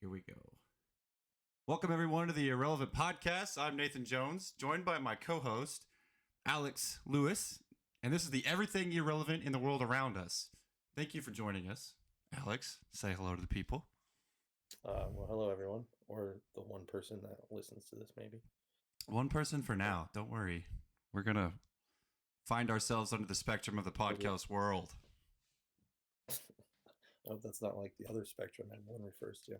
Here we go. Welcome, everyone, to the Irrelevant Podcast. I'm Nathan Jones, joined by my co host, Alex Lewis. And this is the Everything Irrelevant in the World Around Us. Thank you for joining us. Alex, say hello to the people. Well, hello, everyone, or the one person that listens to this, maybe. One person for now. Don't worry. We're going to find ourselves under the spectrum of the podcast world. I hope that's not like the other spectrum everyone refers to.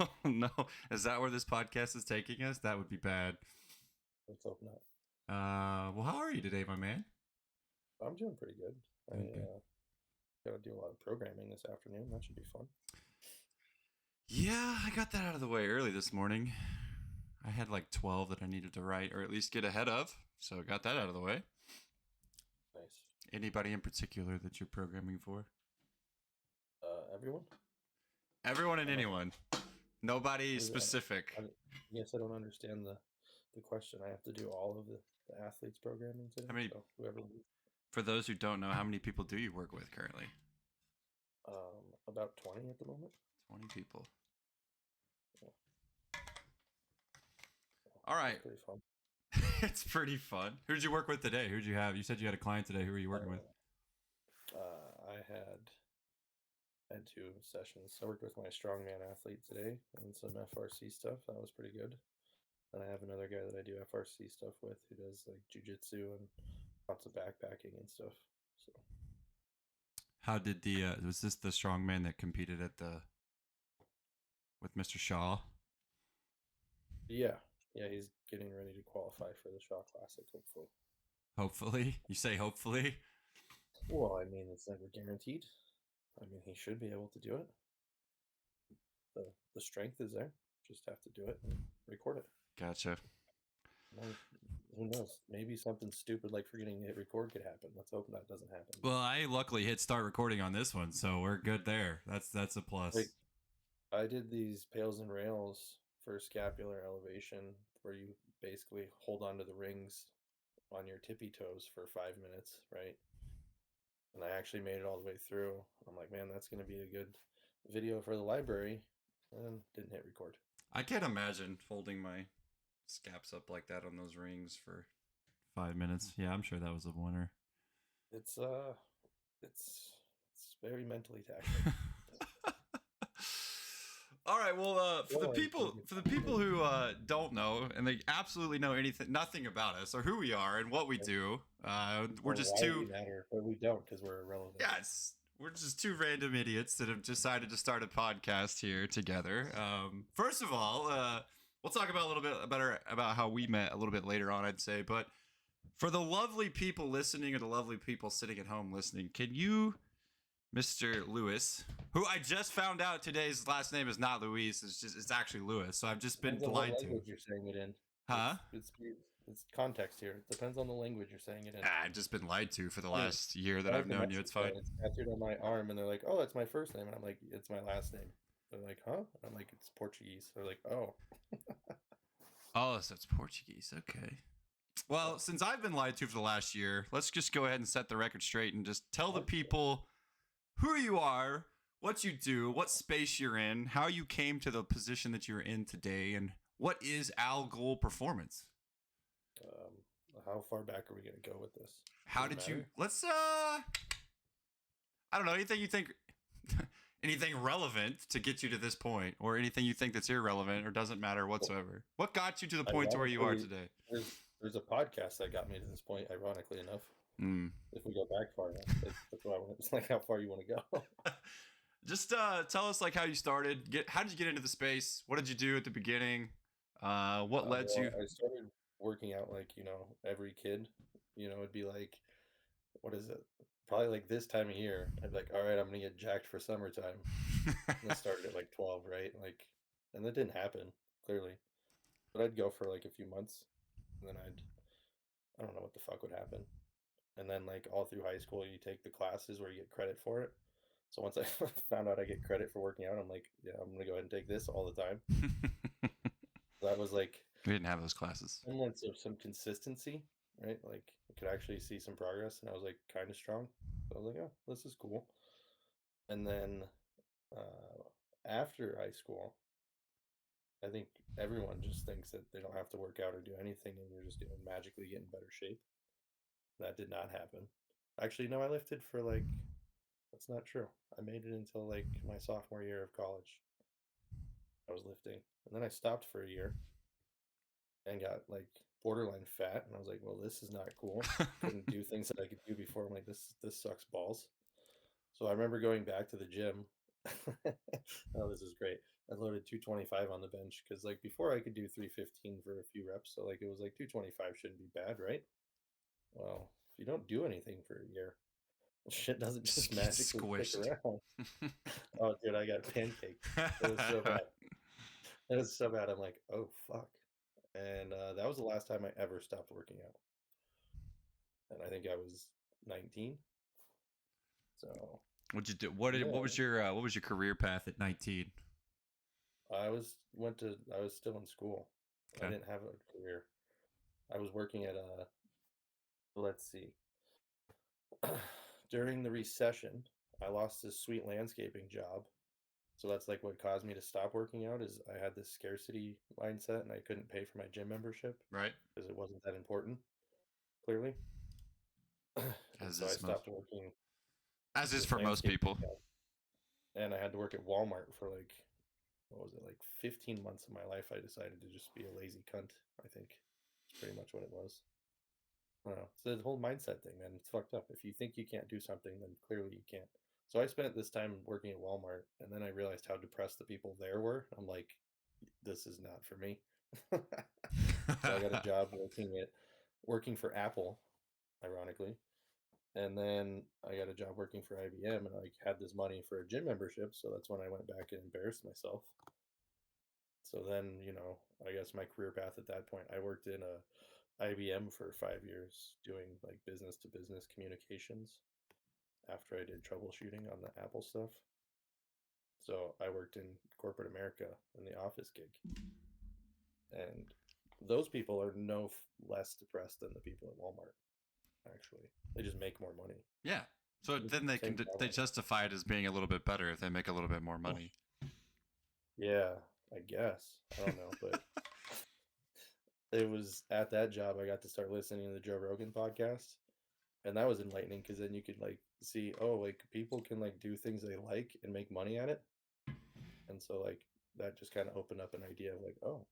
Oh, no. Is that where this podcast is taking us? That would be bad. Let's hope not. Well, how are you today, my man? I'm doing pretty good. Okay. I got to do a lot of programming this afternoon. That should be fun. Yeah, I got that out of the way early this morning. I had like 12 that I needed to write, or at least get ahead of. So I got that out of the way. Nice. Anybody in particular that you're programming for? Everyone? Everyone and anyone. Nobody specific. Yes, I don't understand the question. I have to do all of the athletes programming today. I mean, so whoever. For those who don't know, how many people do you work with currently? About 20 at the moment. 20 people. All right. Pretty fun. It's pretty fun. Who did you work with today? Who did you have? You said you had a client today. Who were you working with? I had 2 sessions. I worked with my strongman athlete today and some FRC stuff. That was pretty good. And I have another guy that I do FRC stuff with who does like jujitsu and lots of backpacking and stuff. So, how did was this the strongman that competed with Mr. Shaw? Yeah, he's getting ready to qualify for the Shaw Classic, hopefully. Hopefully? You say hopefully? Well, I mean, it's never guaranteed. I mean, he should be able to do it. The strength is there. Just have to do it and record it. Gotcha. Who knows? Maybe something stupid like forgetting to hit record could happen. Let's hope that doesn't happen. Well, I luckily hit start recording on this one, so we're good there. That's a plus. Like, I did these pails and rails for scapular elevation where you basically hold onto the rings on your tippy toes for 5 minutes, right? And I actually made it all the way through. I'm like, man, that's going to be a good video for the library. And didn't hit record. I can't imagine folding my scaps up like that on those rings for 5 minutes. Yeah, I'm sure that was a winner. It's very mentally taxing. All right, well, for the people who don't know and they absolutely know nothing about us or who we are and what we do, we're just two. Matter, but we don't because we're irrelevant. Yes, we're just 2 random idiots that have decided to start a podcast here together. First of all, we'll talk about a little bit better about how we met a little bit later on, I'd say. But for the lovely people listening or the lovely people sitting at home listening, can you, Mr. Lewis, who I just found out today's last name is not Luis, it's actually Lewis. So I've just been lied to. What you're saying it in? Huh? It's context here. It depends on the language you're saying it in. I've just been lied to for the last year that I've known you. It's fine. It's tattooed on my arm, and they're like, "Oh, it's my first name," and I'm like, "It's my last name." They're like, "Huh?" I'm like, "It's Portuguese." They're like, "Oh." Oh, so it's Portuguese. Okay. Well, since I've been lied to for the last year, let's just go ahead and set the record straight and just tell the people who you are, what you do, what space you're in, how you came to the position that you're in today, and what is Al Goal Performance? How far back are we going to go with this? How did you? Let's I don't know, anything you think anything relevant to get you to this point, or anything you think that's irrelevant or doesn't matter whatsoever. What got you to the point to where you are today? There's a podcast that got me to this point, ironically enough. If we go back far enough, that's what I want. It's like how far you want to go. Just tell us like how you started. How did you get into the space? What did you do at the beginning? What led you? I started working out like every kid. It'd be like, what is it? Probably like this time of year. I'd be like, all right, I'm gonna get jacked for summertime. And I started at like 12, right? Like, and that didn't happen clearly, but I'd go for like a few months, and then I don't know what the fuck would happen. And then like all through high school, you take the classes where you get credit for it. So once I found out I get credit for working out, I'm like, yeah, I'm gonna go ahead and take this all the time. That was like, we didn't have those classes. Semblance of some consistency, right? Like I could actually see some progress, and I was like kind of strong. So I was like, oh, this is cool. And then after high school, I think everyone just thinks that they don't have to work out or do anything and you're just gonna magically get in better shape. That did not happen. Actually, no, I lifted for like that's not true. I made it until like my sophomore year of college. I was lifting. And then I stopped for a year and got like borderline fat and I was like, well, this is not cool. Couldn't do things that I could do before. I'm like, this sucks balls. So I remember going back to the gym. Oh, this is great. I loaded 225 on the bench because like before I could do 315 for a few reps. So like it was like 225 shouldn't be bad, right? Well, if you don't do anything for a year, shit doesn't Just just get magically stick squished. around. Oh, dude, I got pancaked. It was so bad. It was so bad. I'm like, oh fuck. And that was the last time I ever stopped working out. And I think I was 19. So What'd you do? yeah, What was your career path at 19? I was still in school. I Okay. didn't have a career. I was working at a, let's see, during the recession, I lost this sweet landscaping job. So that's like what caused me to stop working out is I had this scarcity mindset and I couldn't pay for my gym membership Right. because it wasn't that important, clearly. And As so I is most stopped working as is this for most landscaping people. job and I had to work at Walmart for like what was it like 15 months of my life. I decided to just be a lazy cunt. I think it's pretty much what it was. I don't know. It's the whole mindset thing, man. It's fucked up. If you think you can't do something, then clearly you can't. So I spent this time working at Walmart, and then I realized how depressed the people there were. I'm like, this is not for me. So I got a job working for Apple, ironically, and then I got a job working for IBM, and I had this money for a gym membership. So that's when I went back and embarrassed myself. So then, I guess my career path at that point, I worked in a IBM for 5 years doing like business to business communications after I did troubleshooting on the Apple stuff. So I worked in corporate America in the office gig. And those people are less depressed than the people at Walmart, actually. They just make more money. Yeah. So then Same they problem. justify it as being a little bit better if they make a little bit more money. Yeah, I guess. I don't know, but it was at that job I got to start listening to the Joe Rogan podcast. And that was enlightening because then you could like see, oh, like people can like do things they like and make money at it. And so like that just kind of opened up an idea of like, oh.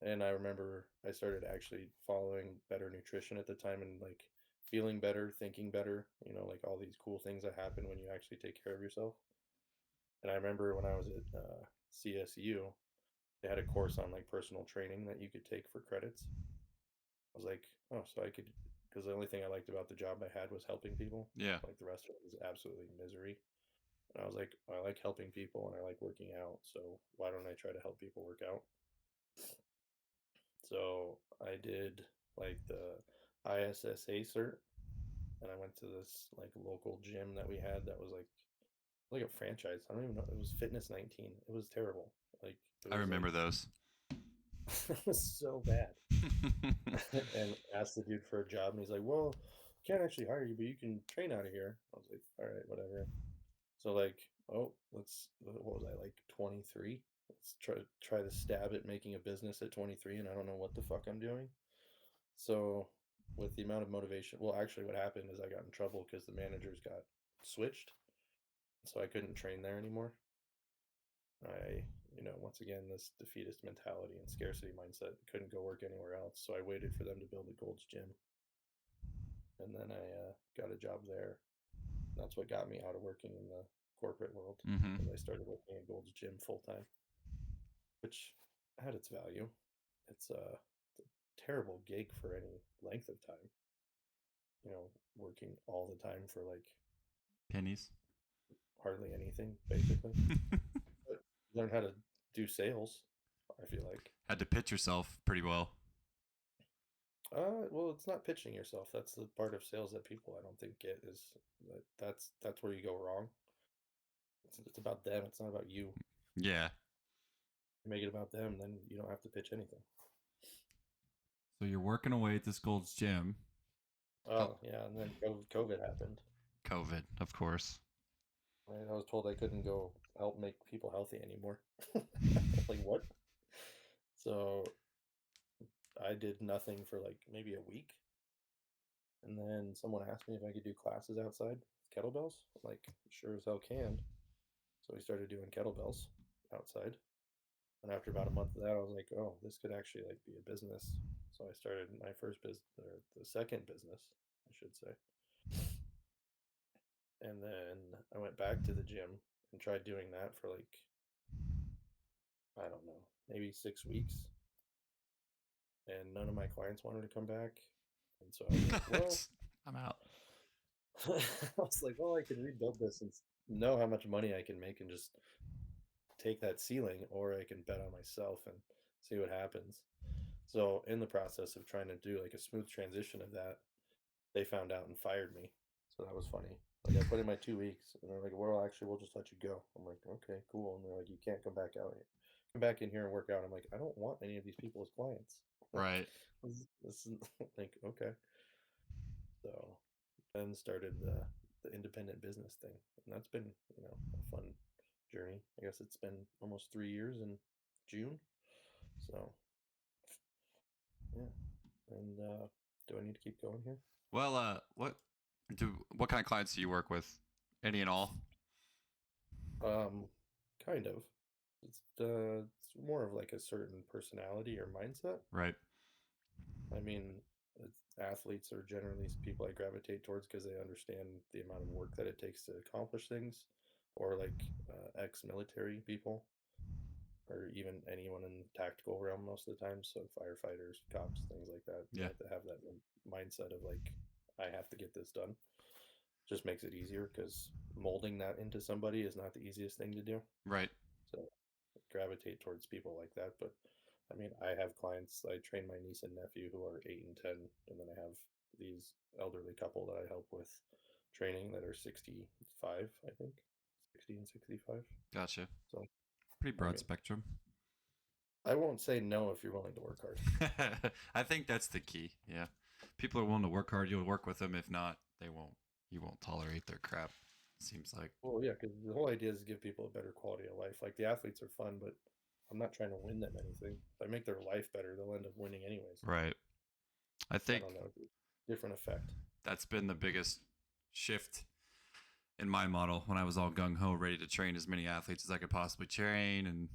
And I remember I started actually following better nutrition at the time and like feeling better, thinking better, like all these cool things that happen when you actually take care of yourself. And I remember when I was at CSU, they had a course on like personal training that you could take for credits. I was like, oh, so I could, because the only thing I liked about the job I had was helping people. Yeah. Like the rest of it was absolutely misery. And I was like, I like helping people and I like working out. So why don't I try to help people work out? So I did like the ISSA cert and I went to this like local gym that we had that was like a franchise. I don't even know. It was Fitness 19. It was terrible. Like it I was like remember those. it was so bad. And asked the dude for a job, and he's like, "Well, can't actually hire you, but you can train out of here." I was like, "All right, whatever." So like, oh, what was I like 23? Let's try to stab at making a business at 23, and I don't know what the fuck I'm doing. So with the amount of motivation, well, actually, what happened is I got in trouble because the managers got switched, so I couldn't train there anymore. I, once again, this defeatist mentality and scarcity mindset couldn't go work anywhere else. So I waited for them to build a Gold's Gym, and then I got a job there. That's what got me out of working in the corporate world. Mm-hmm. As I started working at Gold's Gym full time, which had its value. It's a terrible gig for any length of time. Working all the time for like Pennies. hardly anything, basically. But learn how to do sales. I feel like. Had to pitch yourself pretty well. Well, it's not pitching yourself. That's the part of sales that people I don't think get is that's where you go wrong. It's about them. It's not about you. Yeah. You make it about them, then you don't have to pitch anything. So you're working away at this Gold's Gym. Oh yeah, and then COVID happened. COVID, of course. Right? I was told I couldn't go help make people healthy anymore. Like what? So I did nothing for like maybe a week. And then someone asked me if I could do classes outside with kettlebells. I'm like, sure as hell can. So we started doing kettlebells outside. And after about a month of that, I was like, oh, this could actually like be a business. So I started my first business, or the second business, I should say. And then I went back to the gym and tried doing that for like, I don't know, maybe 6 weeks. And none of my clients wanted to come back. And so I was like, well, I'm out. I was like, well, I can rebuild this and know how much money I can make and just take that ceiling, or I can bet on myself and see what happens. So in the process of trying to do like a smooth transition of that, they found out and fired me. So that was funny. Like I put in my 2 weeks and they're like, well, actually, we'll just let you go. I'm like, okay, cool. And they're like, you can't come back out here. Come back in here and work out. I'm like, I don't want any of these people as clients. Like, Right. this is like, okay. So then started the independent business thing. And that's been, a fun journey. I guess it's been almost 3 years in June. So yeah. And do I need to keep going here? Well, what kind of clients do you work with? Any and all? Um, kind of. It's more of like a certain personality or mindset. Right. I mean, athletes are generally people I gravitate towards because they understand the amount of work that it takes to accomplish things, or like ex-military people, or even anyone in the tactical realm most of the time. So firefighters, cops, things like that. They Yeah. have to have that mindset of like, I have to get this done. Just makes it easier because molding that into somebody is not the easiest thing to do. Right. So I gravitate towards people like that. But I mean, I have clients. I train my niece and nephew who are 8 and 10, and then I have these elderly couple that I help with training that are 65, I think, 60 and 65. Gotcha. So Pretty I broad mean, spectrum. I won't say no if you're willing to work hard. I think that's the key. Yeah. People are willing to work hard, you'll work with them. If not, they won't. You won't tolerate their crap. Seems like. Well, yeah, because the whole idea is to give people a better quality of life. Like the athletes are fun, but I'm not trying to win them anything. If I make their life better, they'll end up winning anyways. Right. I I think don't know, different effect. that's been the biggest shift in my model when I was all gung ho, ready to train as many athletes as I could possibly train and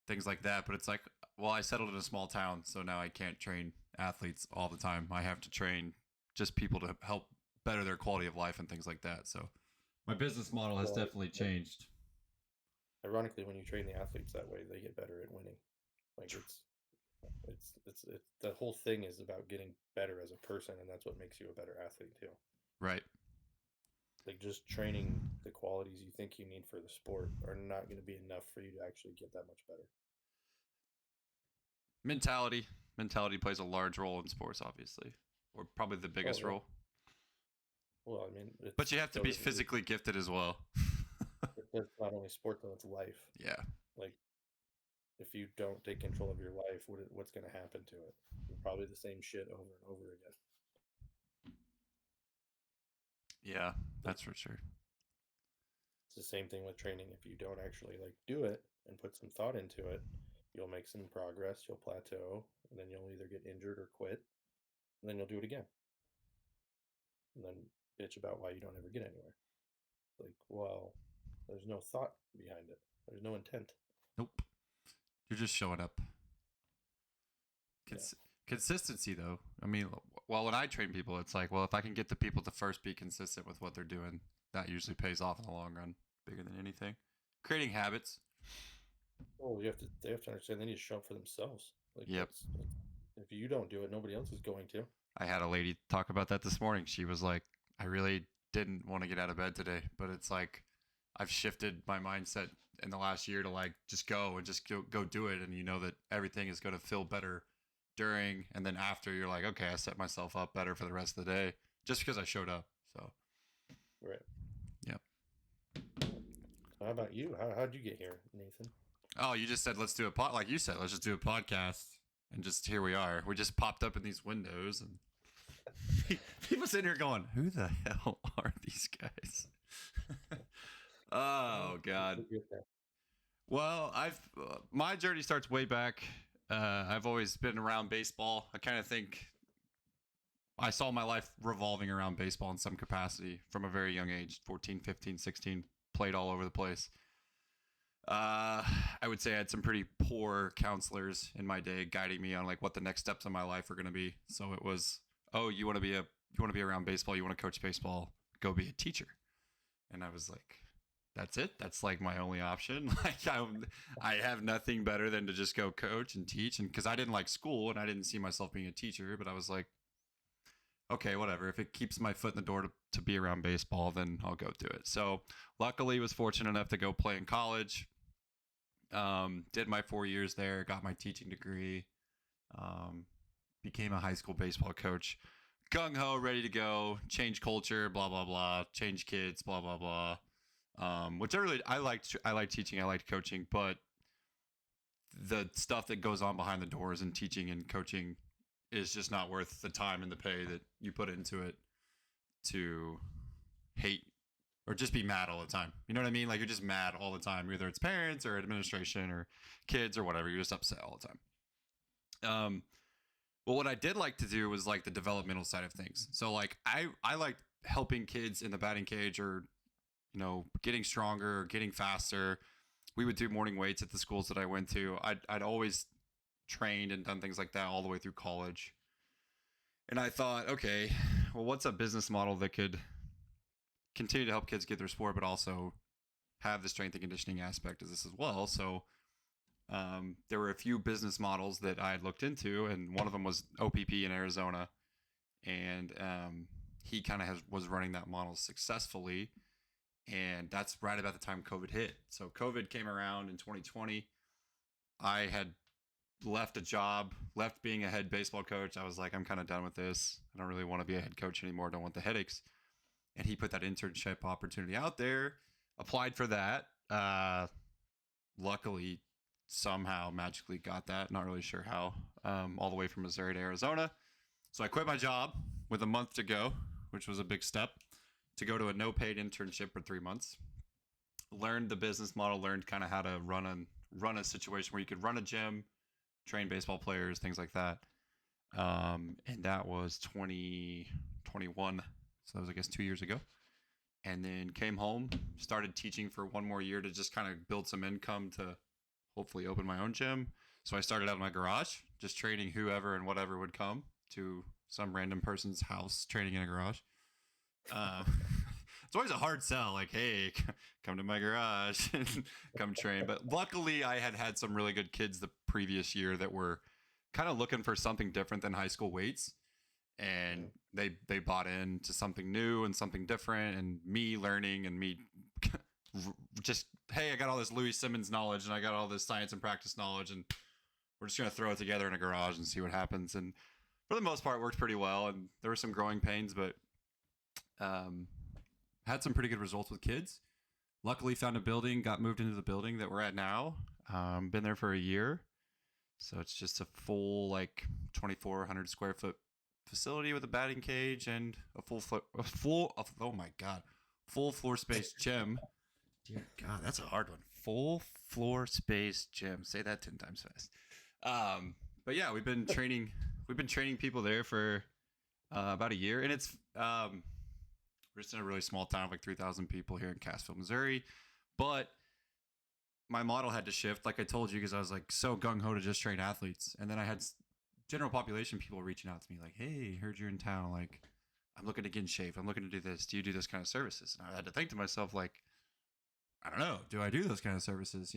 things like that. But it's like, well, I settled in a small town, so now I can't train athletes all the time. I have to train just people to help better their quality of life and things like that. So my business model has Well, definitely changed. ironically, when you train the athletes that way, they get better at winning. Like it's the whole thing is about getting better as a person, and that's what makes you a better athlete too. Right. Like just training the qualities you think you need for the sport are not going to be enough for you to actually get that much better. Mentality. Mentality plays a large role in sports, obviously, or probably the Oh biggest yeah. role. Well, I mean, But you have to so be is physically gifted as well. it's not only sport though; it's life. Yeah. Like if you don't take control of your life, what's going to happen to it? Probably the same shit over and over again. Yeah, Like that's for sure. it's the same thing with training. If you don't actually like do it and put some thought into it, you'll make some progress, you'll plateau, and then you'll either get injured or quit, and then you'll do it again. And then bitch about why you don't ever get anywhere. Like, well, there's no thought behind it. There's no intent. Nope. You're just showing up. Yeah. Consistency, though. I mean, well, when I train people, it's like, well, if I can get the people to first be consistent with what they're doing, that usually pays off in the long run, bigger than anything. Creating habits. Well, they have to understand they need to show up for themselves. Like Yep. that's if you don't do it, nobody else is going to. I had a lady talk about that this morning. She was like, I really didn't want to get out of bed today, but it's like I've shifted my mindset in the last year to like just go and just go do it. And you know that everything is going to feel better during and then after. You're like, okay, I set myself up better for the rest of the day just because I showed up. So, Right. yep. So how about you? How'd you get here, Nathan? Oh, you just said let's do a pod. Like you said, let's just do a podcast, and just here we are. We just popped up in these windows, and people sitting here going, "Who the hell are these guys?" Oh God. We'll get there. Well, I've my journey starts way back. I've always been around baseball. I kind of think I saw my life revolving around baseball in some capacity from a very young age, 14, 15, 16, played all over the place. I would say I had some pretty poor counselors in my day guiding me on like what the next steps in my life are going to be. So it was, oh, you want to be around baseball, you want to coach baseball, go be a teacher. And I was like, that's it. That's like my only option. Like I have nothing better than to just go coach and teach. And because I didn't like school and I didn't see myself being a teacher, but I was like, okay, whatever. If it keeps my foot in the door to be around baseball, then I'll go do it. So luckily was fortunate enough to go play in college. Did my 4 years there, got my teaching degree, um, became a high school baseball coach, gung ho, ready to go, change culture, blah blah blah, change kids, blah blah blah. Which I liked. I liked teaching. I liked coaching, but the stuff that goes on behind the doors in teaching and coaching is just not worth the time and the pay that you put into it to hate or just be mad all the time. You know what I mean? Like you're just mad all the time, whether it's parents or administration or kids or whatever. You're just upset all the time. Well, what I did like to do was like the developmental side of things. So like I liked helping kids in the batting cage or getting stronger or getting faster. We would do morning weights at the schools that I went to. I'd always trained and done things like that all the way through college. And I thought, okay, well, what's a business model that could continue to help kids get their sport, but also have the strength and conditioning aspect of this as well? So there were a few business models that I had looked into, and one of them was OPP in Arizona. And he kind of was running that model successfully. And that's right about the time COVID hit. So COVID came around in 2020. I had left a job, left being a head baseball coach. I was like, I'm kind of done with this. I don't really want to be a head coach anymore. Don't want the headaches. And he put that internship opportunity out there, applied for that. Luckily, somehow magically got that. Not really sure how, all the way from Missouri to Arizona. So I quit my job with a month to go, which was a big step, to go to a no paid internship for 3 months. Learned the business model, learned kind of how to run a situation where you could run a gym, train baseball players, things like that. And that was 2021. So that was, I guess, 2 years ago. And then came home, started teaching for one more year to just kind of build some income to hopefully open my own gym. So I started out in my garage, just training whoever and whatever would come to some random person's house, training in a garage. It's always a hard sell, like, hey, come to my garage and come train. But luckily, I had some really good kids the previous year that were kind of looking for something different than high school weights. And they bought into something new and something different, and me learning and me just, hey, I got all this Louis Simmons knowledge and I got all this science and practice knowledge, and we're just going to throw it together in a garage and see what happens. And for the most part, it worked pretty well. And there were some growing pains, but had some pretty good results with kids. Luckily, found a building, got moved into the building that we're at now. Been there for a year. So it's just a full, like, 2,400 square foot facility with a batting cage and a full floor space gym. Dear God, that's a hard one. Full floor space gym. Say that 10 times fast. But yeah, we've been training people there for about a year, and it's we're just in a really small town of like 3,000 people here in Cassville, Missouri. But my model had to shift, like I told you, because I was like so gung-ho to just train athletes. And then I had general population people reaching out to me like, hey, heard you're in town. Like, I'm looking to get in shape. I'm looking to do this. Do you do this kind of services? And I had to think to myself, like, I don't know. Do I do those kind of services,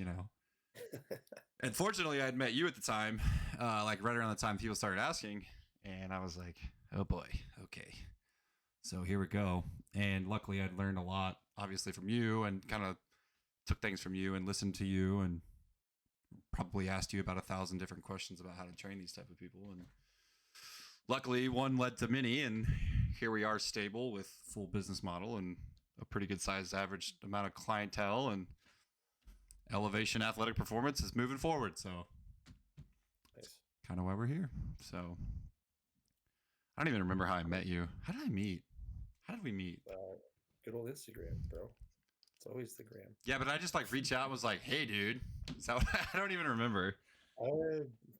And fortunately, I had met you at the time, like right around the time people started asking. And I was like, oh boy, okay. So here we go. And luckily I'd learned a lot, obviously, from you, and kind of took things from you and listened to you and probably asked you about 1,000 different questions about how to train these type of people. And luckily one led to many, and here we are, stable with full business model and a pretty good sized average amount of clientele, and Elevation Athletic Performance is moving forward. So Nice. kind of why we're here. So I don't even remember how I met you. How did I meet? How did we meet? Good old Instagram, bro. It's always the gram. Yeah, but I just like reached out and was like, hey, dude. So I don't even remember.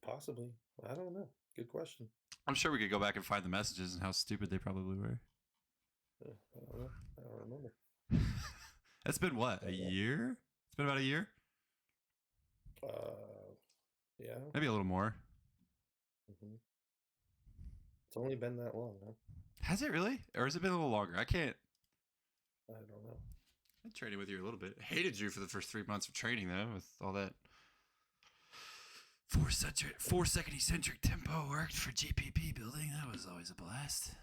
Possibly. I don't know. Good question. I'm sure we could go back and find the messages and how stupid they probably were. I don't know. I don't remember. It's been what, a year? It's been about a year? Yeah. Maybe a little more. Hmm. It's only been that long, huh? Has it really? Or has it been a little longer? I can't. I don't know. I traded with you a little bit. Hated you for the first 3 months of training, though, with all that 4 second eccentric tempo worked for GPP building. That was always a blast.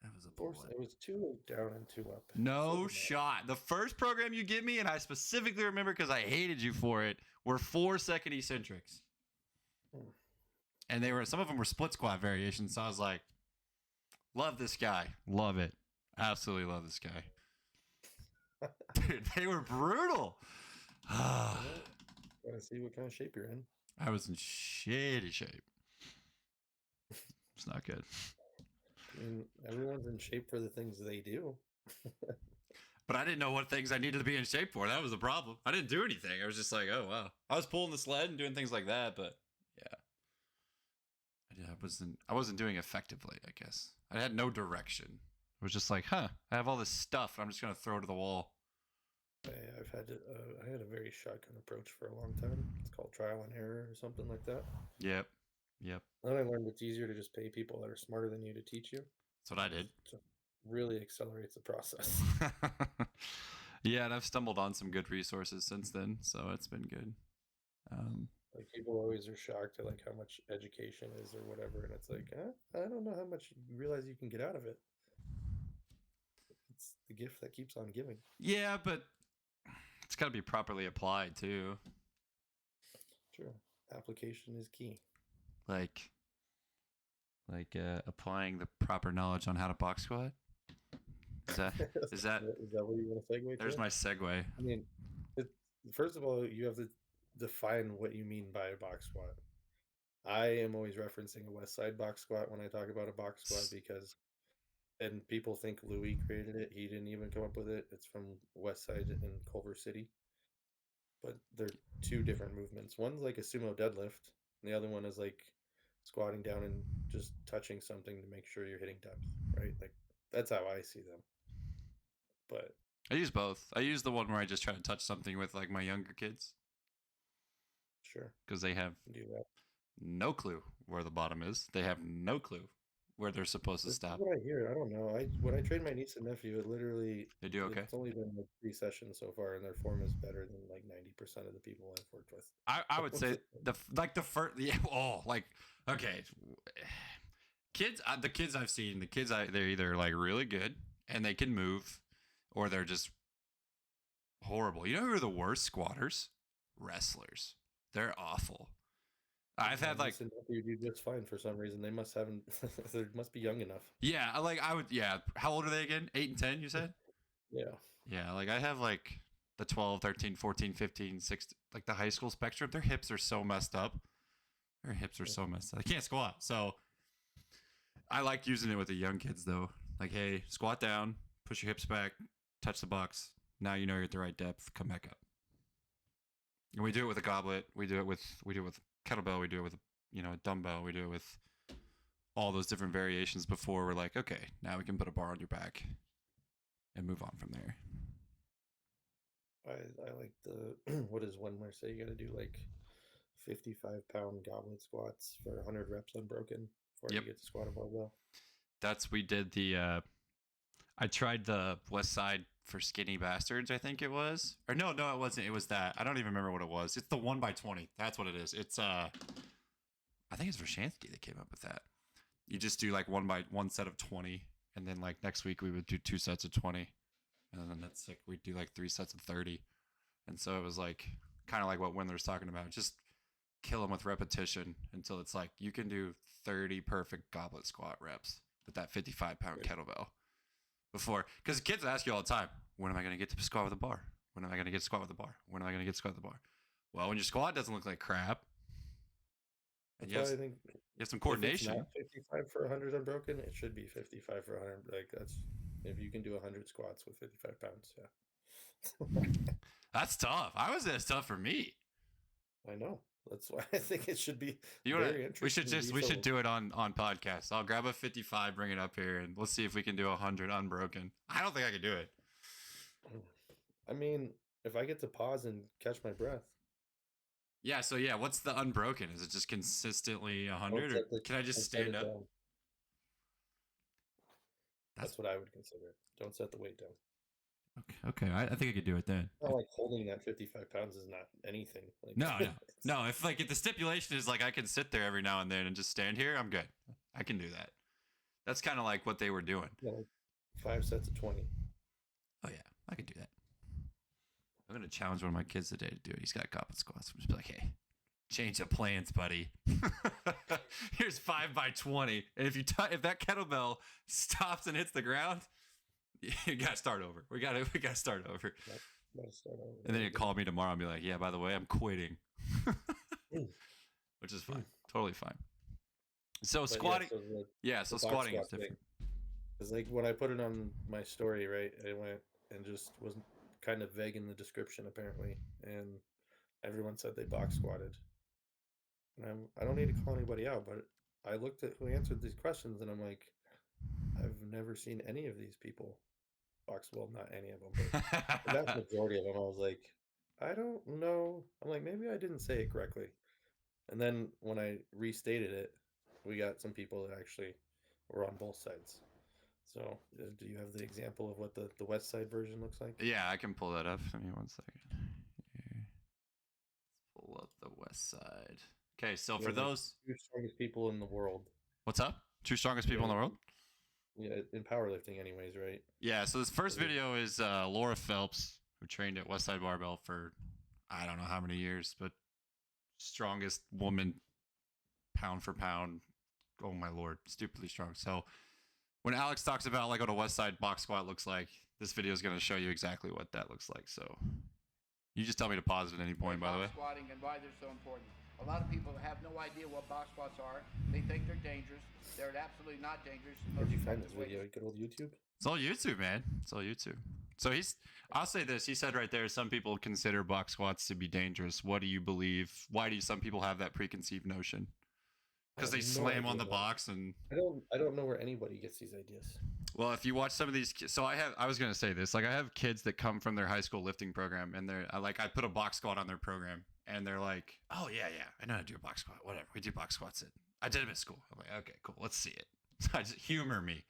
That was a bullet. It was 2 down and 2 up. No shot. The first program you give me, and I specifically remember because I hated you for it, were 4 second eccentrics. And they were, some of them were split squat variations. So I was like, love this guy. Love it. Absolutely love this guy. Dude, they were brutal. Gotta see what kind of shape you're in. I was in shitty shape. It's not good. I mean, everyone's in shape for the things they do. But I didn't know what things I needed to be in shape for. That was the problem. I didn't do anything. I was just like, oh wow. I was pulling the sled and doing things like that, but yeah. I wasn't doing effectively, I guess. I had no direction. It was just like, I have all this stuff. I'm just gonna throw it to the wall. I had a very shotgun approach for a long time. It's called trial and error or something like that. Yep. Then I learned it's easier to just pay people that are smarter than you to teach you. That's what I did. So really accelerates the process. Yeah, and I've stumbled on some good resources since then, so it's been good. Like people always are shocked at like how much education is or whatever, and it's like, I don't know how much you realize you can get out of it. It's the gift that keeps on giving. Yeah, but it's got to be properly applied too. True. Application is key. Like applying the proper knowledge on how to box squat. Is that what you want to segue? There's my segue. I mean, first of all, you have to define what you mean by a box squat. I am always referencing a westside box squat when I talk about a box squat because, and people think Louis created it. He didn't even come up with it. It's from Westside in Culver City. But they're 2 different movements. One's like a sumo deadlift, and the other one is like squatting down and just touching something to make sure you're hitting depth, right? Like that's how I see them. But I use both. I use the one where I just try to touch something with like my younger kids. Sure. Because they have no clue where the bottom is. They have no clue where they're supposed to stop. What I hear, I don't know. When I train my niece and nephew, it literally they do okay. It's only been like 3 sessions so far, and their form is better than like 90% of the people I've worked with. I would say the first okay, the kids I've seen, they're either like really good and they can move, or they're just horrible. You know who are the worst squatters? Wrestlers. They're awful. I've had like you do just fine for some reason. They must haven't. They must be young enough. Yeah, I would. Yeah, how old are they again? 8 and 10, you said? Yeah. Like I have like the 12, 13, 14, 15, 16, like the high school spectrum. Their hips are so messed up. They can't squat. So I like using it with the young kids though. Like, hey, squat down, push your hips back, touch the box. Now you know you're at the right depth. Come back up. And we do it with a goblet. We do it with kettlebell. We do it with a dumbbell. We do it with all those different variations before we're like, okay, now we can put a bar on your back and move on from there. I like the what is one where say you got to do like 55-pound goblet squats for 100 reps unbroken before you get to squat a barbell. We did the I tried the Westside for skinny bastards, I think it was. Or no, it wasn't. It was that. I don't even remember what it was. It's the 1x20. That's what it is. It's I think it's Vershansky that came up with that. You just do like one set of 20, and then like next week we would do 2 sets of 20, and then that's like we'd do like 3 sets of 30. And so it was like kind of like what Wendler's talking about. Just kill them with repetition until it's like you can do 30 perfect goblet squat reps with that 55-pound kettlebell. Before, because kids ask you all the time, when am I going to get to squat with a bar? When am I going to get to squat with a bar? When am I going to get to squat with a bar? Well, when your squat doesn't look like crap, and you have some coordination. If it's not 55 for 100 unbroken, it should be 55 for 100. Like that's if you can do 100 squats with 55 pounds, yeah. That's tough. That's tough for me. I know. That's why I think it should be You want to? very We should interesting. we should do it on podcast. I'll grab a 55, bring it up here, and let's see if we can do 100 unbroken. I don't think I can do it. I mean, if I get to pause and catch my breath. Yeah. So yeah, what's the unbroken? Is it just consistently 100, or can I just stand up? Down. That's what I would consider. Don't set the weight down. Okay. I think I could do it then. Not like holding that 55 pounds is not anything. Like, no. If the stipulation is like I can sit there every now and then and just stand here, I'm good. I can do that. That's kind of like what they were doing. Yeah, like 5 sets of 20. Oh yeah, I could do that. I'm gonna challenge one of my kids today to do it. He's got goblet squats. I'm just be like, hey, change of plans, buddy. Here's 5 by 20, and if that kettlebell stops and hits the ground, you gotta start over. We gotta start over. Gotta start over. And then he'd call me tomorrow and be like, yeah, by the way, I'm quitting. Which is fine. Totally fine. So squatting, so squatting is different. Because like when I put it on my story, right, I went and just was kind of vague in the description apparently, and everyone said they box squatted. And I don't need to call anybody out, but I looked at who answered these questions, and I'm like, I've never seen any of these people box. Well, not any of them, but the vast majority of them. I was like, I don't know. I'm like, maybe I didn't say it correctly. And then when I restated it, we got some people that actually were on both sides. So, do you have the example of what the west side version looks like? Yeah, I can pull that up. Give me 1 second. Here. Let's pull up the west side. Okay, so for those 2 strongest people in the world. What's up? 2 strongest people in the world? Yeah, in powerlifting, anyways, right? Yeah. So this first video is Laura Phelps, who trained at Westside Barbell for I don't know how many years, but strongest woman, pound for pound. Oh my lord, stupidly strong. So when Alex talks about like what a Westside box squat looks like, this video is going to show you exactly what that looks like. So you just tell me to pause at any point, by the way. Squatting and why they're so important. A lot of people have no idea what box squats are. They think they're dangerous. They're absolutely not dangerous. Where'd you find this video? Good old YouTube? It's all YouTube, man. It's all YouTube. So I'll say this. He said right there, some people consider box squats to be dangerous. What do you believe? Why do some people have that preconceived notion? Because they slam on the box and I don't know where anybody gets these ideas. Well, if you watch some of these, so I was gonna say this, like I have kids that come from their high school lifting program, and I put a box squat on their program, and they're like, oh yeah, I know how to do a box squat, whatever, we do box squats. I did them at school. I'm like, okay, cool, let's see it. So I just humor me,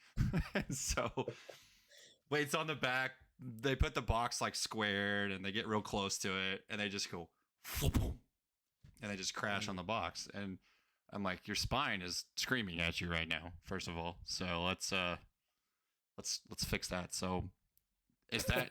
and so weights on the back, they put the box like squared, and they get real close to it, and they just go, and they just crash on the box, and I'm like, your spine is screaming at you right now, first of all. So let's fix that. So is that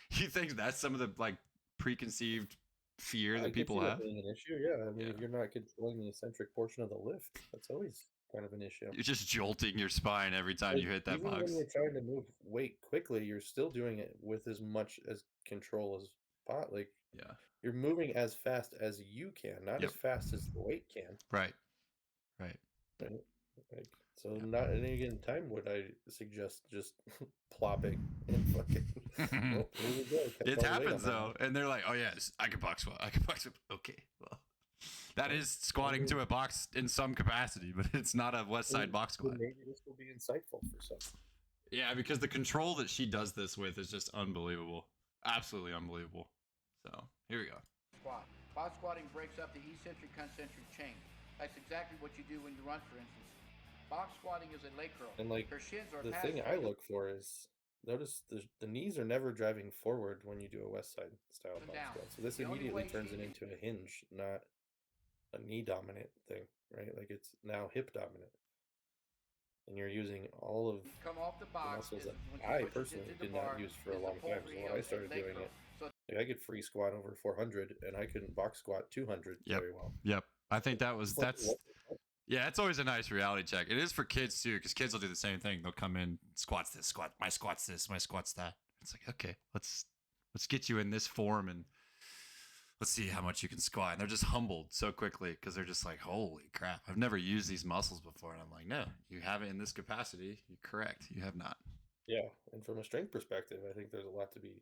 you think that's some of the like preconceived fear that people have? Being an issue, yeah. I mean, if you're not controlling the eccentric portion of the lift, that's always kind of an issue. You're just jolting your spine every time you hit that box. Even when you're trying to move weight quickly, you're still doing it with as much as control as pot. Like, yeah, you're moving as fast as you can, not as fast as the weight can. Right. Like, so not at any given time would I suggest just plopping and fucking. Well, here we go. It happens though, and they're like, "Oh yeah, I can box squat. I can box squat." Okay, well, that is squatting to a box in some capacity, but it's not a Westside box squat. Maybe this will be insightful for some. Yeah, because the control that she does this with is just unbelievable, absolutely unbelievable. So here we go. Squat. Box squatting breaks up the eccentric concentric chain. That's exactly what you do when you run, for instance. Box squatting is a leg curl. And like her shins are the thing I look for is notice the knees are never driving forward when you do a west side style box squat. So this immediately turns it into a hinge, not a knee dominant thing, right? Like it's now hip dominant. And you're using all of come off the box muscles that I personally did not use for a long time. So when I started doing it, like I could free squat over 400 and I couldn't box squat 200 very well. Yep. I think it's always a nice reality check. It is for kids too, because kids will do the same thing. They'll come in, squats this, my squats this, my squats that. It's like, okay, let's get you in this form and let's see how much you can squat. And they're just humbled so quickly because they're just like, holy crap, I've never used these muscles before. And I'm like, no, you haven't in this capacity. You're correct. You have not. Yeah. And from a strength perspective, I think there's a lot to be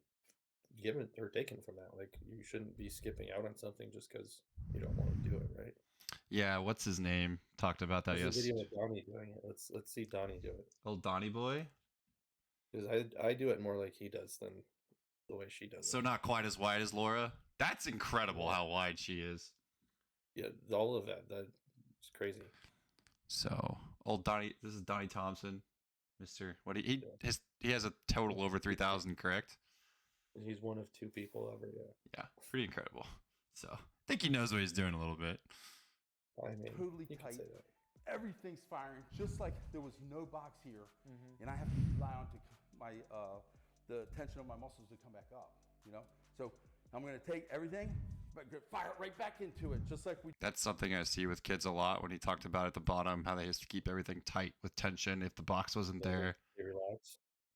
given or taken from that. Like you shouldn't be skipping out on something just because you don't want to do it, right? Yeah, what's his name? Talked about that There's a video yesterday. of Donnie doing it. Let's see Donnie do it. Old Donnie boy. Because I do it more like he does than the way she does So it. not quite as wide as Laura. That's incredible how wide she is. Yeah, all of that's crazy. So old Donnie, this is Donnie Thompson, Mister. What he has a total over 3,000, correct? He's one of 2 people ever. Yeah, pretty incredible. So I think he knows what he's doing a little bit. I mean, totally you can tight. say that. Everything's firing, just like there was no box here, and I have to rely on the tension of my muscles to come back up. So I'm gonna take everything, but fire it right back into it, just like we. That's something I see with kids a lot when he talked about at the bottom how they used to keep everything tight with tension if the box wasn't there. They relax.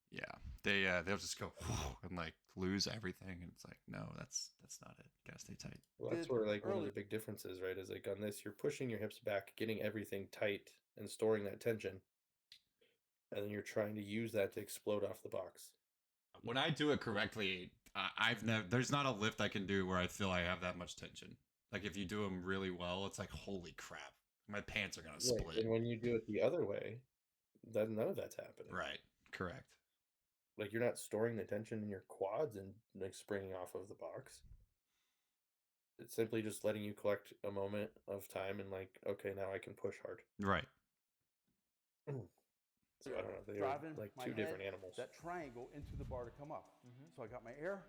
Yeah, they'll just go and like lose everything, and it's like, no, that's not it. You gotta stay tight. Well, that's where like one of the big differences, right? Is like on this, you're pushing your hips back, getting everything tight, and storing that tension, and then you're trying to use that to explode off the box. When I do it correctly, there's not a lift I can do where I feel I have that much tension. Like if you do them really well, it's like, holy crap, my pants are gonna split. And when you do it the other way, then none of that's happening. Right. Correct. Like you're not storing the tension in your quads and like springing off of the box. It's simply just letting you collect a moment of time and like, okay, now I can push hard. Right. So I don't know. They're like 2 different animals. That triangle into the bar to come up. So I got my air.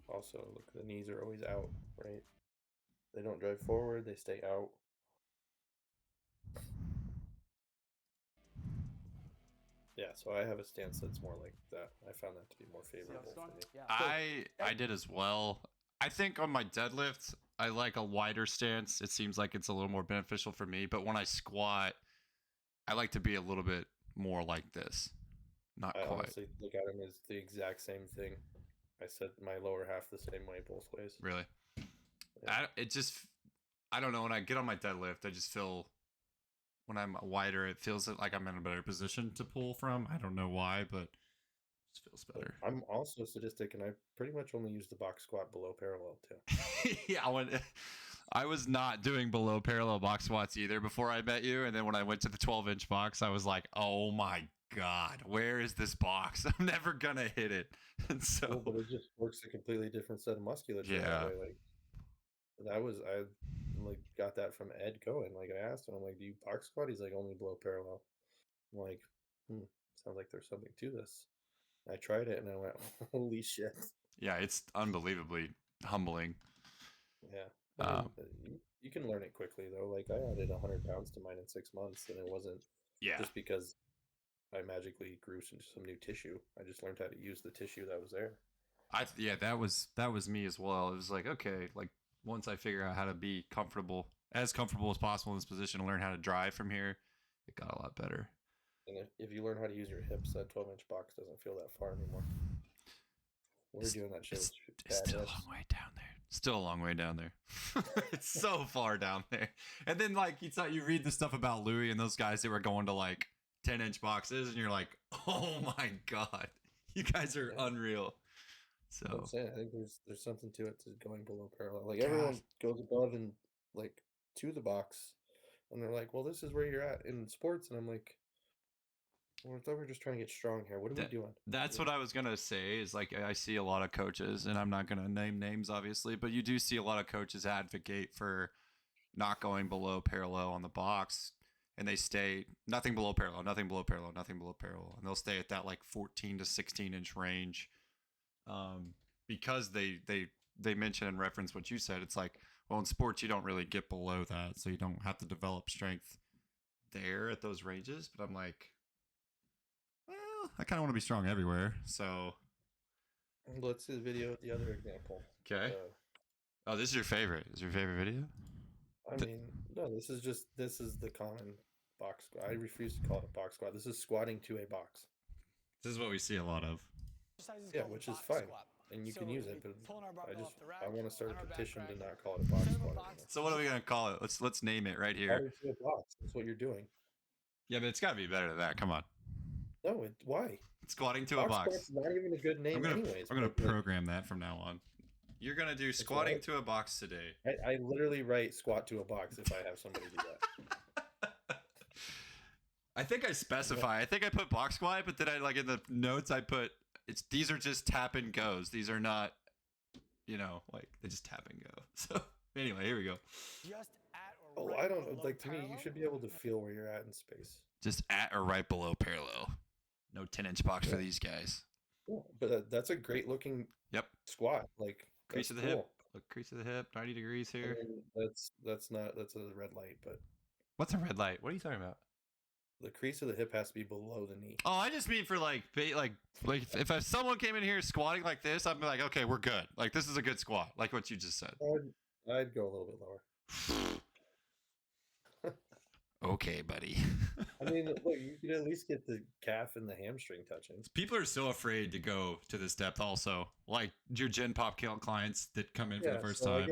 Also, look, the knees are always out, right? They don't drive forward, they stay out. Yeah, so I have a stance that's more like that. I found that to be more favorable for me. Yeah. I did as well. I think on my deadlift, I like a wider stance. It seems like it's a little more beneficial for me. But when I squat, I like to be a little bit more like this. Not I quite. honestly look at them as the exact same thing. I set my lower half the same way both ways. Really? Yeah. I don't know. When I get on my deadlift, I just feel when I'm wider, it feels like I'm in a better position to pull from. I don't know why, but it just feels better. I'm also sadistic, and I pretty much only use the box squat below parallel too. Yeah, I was not doing below parallel box squats either before I met you, and then when I went to the 12-inch box, I was like, oh my god, where is this box? I'm never gonna hit it. And so, Well, but it just works a completely different set of musculature. Yeah. That way. Like I like got that from Ed Cohen. Like I asked him, I'm like, do you box squat? He's like, only below parallel. I'm like, sounds like there's something to this. I tried it and I went, holy shit. yeah, it's unbelievably humbling. Yeah. I mean, you can learn it quickly though. Like I added 100 pounds to mine in 6 months, and it wasn't just because I magically grew some new tissue. I just learned how to use the tissue that was there. That was me as well. It was like, okay, like once I figure out how to be as comfortable as possible in this position, and learn how to drive from here, it got a lot better. And if you learn how to use your hips, that 12-inch box doesn't feel that far anymore. We're doing that shit. It's still a long way down there. Still a long way down there. It's so far down there. And then like you read the stuff about Louis and those guys that were going to like 10-inch boxes, and you're like, oh my god, you guys are unreal. So I'm saying, I think there's something to it to going below parallel. Like everyone goes above and like to the box, and they're like, well, this is where you're at in sports, and I'm like, well, I thought we were just trying to get strong here. What are we doing? That's what I was gonna say. Is like I see a lot of coaches, and I'm not gonna name names obviously, but you do see a lot of coaches advocate for not going below parallel on the box, and they stay nothing below parallel, nothing below parallel, nothing below parallel, and they'll stay at that like 14 to 16-inch range. Because they mention and reference what you said. It's like, well, in sports you don't really get below that, so you don't have to develop strength there at those ranges. But I'm like, well, I kind of want to be strong everywhere. So let's see the video with the other example. Okay. Oh, this is your favorite. Is your favorite video? I mean, no, this is the common box squat. I refuse to call it a box squat. This is squatting to a box. This is what we see a lot of. Yeah, which is fine, and you can use it, but I want to start a petition to not call it a box squat anymore. So what are we gonna call it? Let's name it right here. To a box. That's what you're doing. Yeah, but it's gotta be better than that. Come on. No, why? Squatting to a Box box. squat's not even a good name, anyways. I'm gonna but, like, program that from now on. You're gonna do squatting to a box today. I literally write squat to a box if I have somebody do that. I think I specify. I think I put box squat, but then I like in the notes I put these are just tap and goes. These are not, like they just tap and go. So anyway, here we go. Just at or Oh, right I don't below like. To me, you parallel? should be able to feel where you're at in space. Just at or right below parallel. No 10-inch box for Yeah. these guys. Yeah, but that's a great looking Yep. squat. Like, Crease that's of the cool. hip. Look, crease of the hip. 90 degrees I here. mean, that's a red light, but What's a red light? What are you talking about? the crease of the hip has to be below the knee. Oh, I just mean for like if someone came in here squatting like this, I'd be like, okay, we're good. Like this is a good squat, like what you just said. I'd go a little bit lower. Okay, buddy. I mean, look, you could at least get the calf and the hamstring touching. People are so afraid to go to this depth. Also, like your Gen Pop clients that come in for the first so time.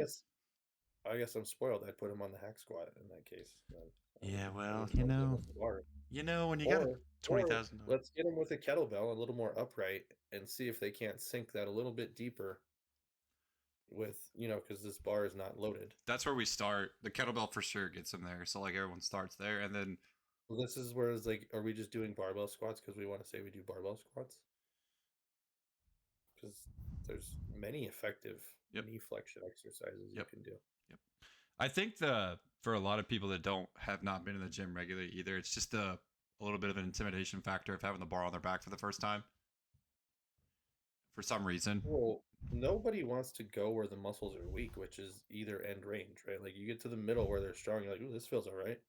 I guess I'm spoiled. I'd put him on the hack squat in that case. Yeah, well, when you got 20,000. Let's get them with a kettlebell a little more upright and see if they can't sink that a little bit deeper. With because this bar is not loaded. That's where we start. The kettlebell for sure gets them there. So like everyone starts there, and then this is where it's like, are we just doing barbell squats because we want to say we do barbell squats? Because there's many effective knee flexion exercises you can do. Yep. I think for a lot of people that have not been in the gym regularly either, it's just a little bit of an intimidation factor of having the bar on their back for the first time. For some reason. Well, nobody wants to go where the muscles are weak, which is either end range, right? Like you get to the middle where they're strong, you're like, ooh, this feels all right.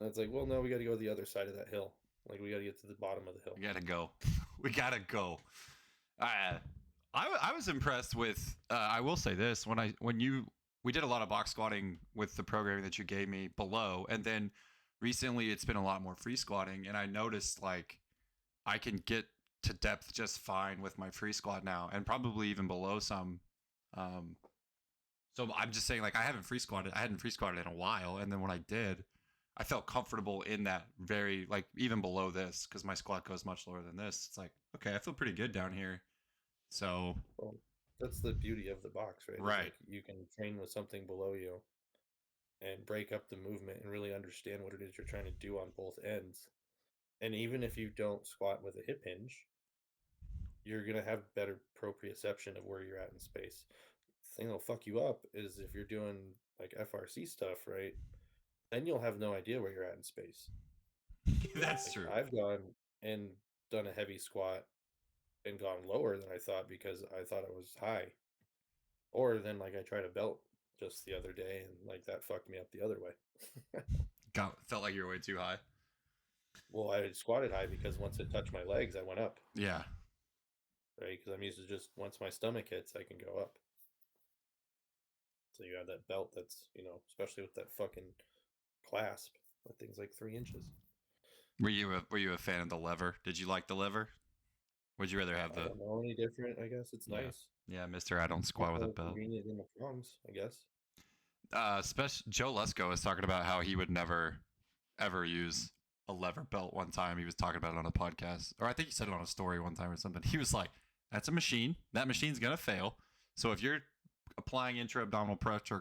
And it's like, well, no, we got to go to the other side of that hill. Like we got to get to the bottom of the hill. We gotta go. I was impressed with. I will say this: we did a lot of box squatting with the programming that you gave me below, and then recently it's been a lot more free squatting, and I noticed like I can get to depth just fine with my free squat now, and probably even below some. So I'm just saying, like I hadn't free squatted in a while, and then when I did, I felt comfortable in that very like even below this because my squat goes much lower than this. It's like okay, I feel pretty good down here. So that's the beauty of the box, right? Right. Like you can train with something below you and break up the movement and really understand what it is you're trying to do on both ends. And even if you don't squat with a hip hinge, you're going to have better proprioception of where you're at in space. The thing that'll fuck you up is if you're doing like FRC stuff, right? Then you'll have no idea where you're at in space. That's true. I've gone and done a heavy squat and gone lower than I thought because I thought it was high. Or then like I tried a belt just the other day and like that fucked me up the other way. Felt like you were way too high. Well, I squatted high because once it touched my legs, I went up. Yeah. Right? Because I'm used to just once my stomach hits, I can go up. So you have that belt that's, especially with that fucking clasp, that thing's like 3 inches. Were you a fan of the lever? Did you like the lever? Would you rather have the? I don't know any different. I guess it's nice. Yeah, Mister, I don't squat with a belt. Convenient in the prongs, I guess. Joe Lesko was talking about how he would never, ever use a lever belt. One time he was talking about it on a podcast, or I think he said it on a story one time or something. He was like, "That's a machine. That machine's gonna fail. So if you're applying intra-abdominal pressure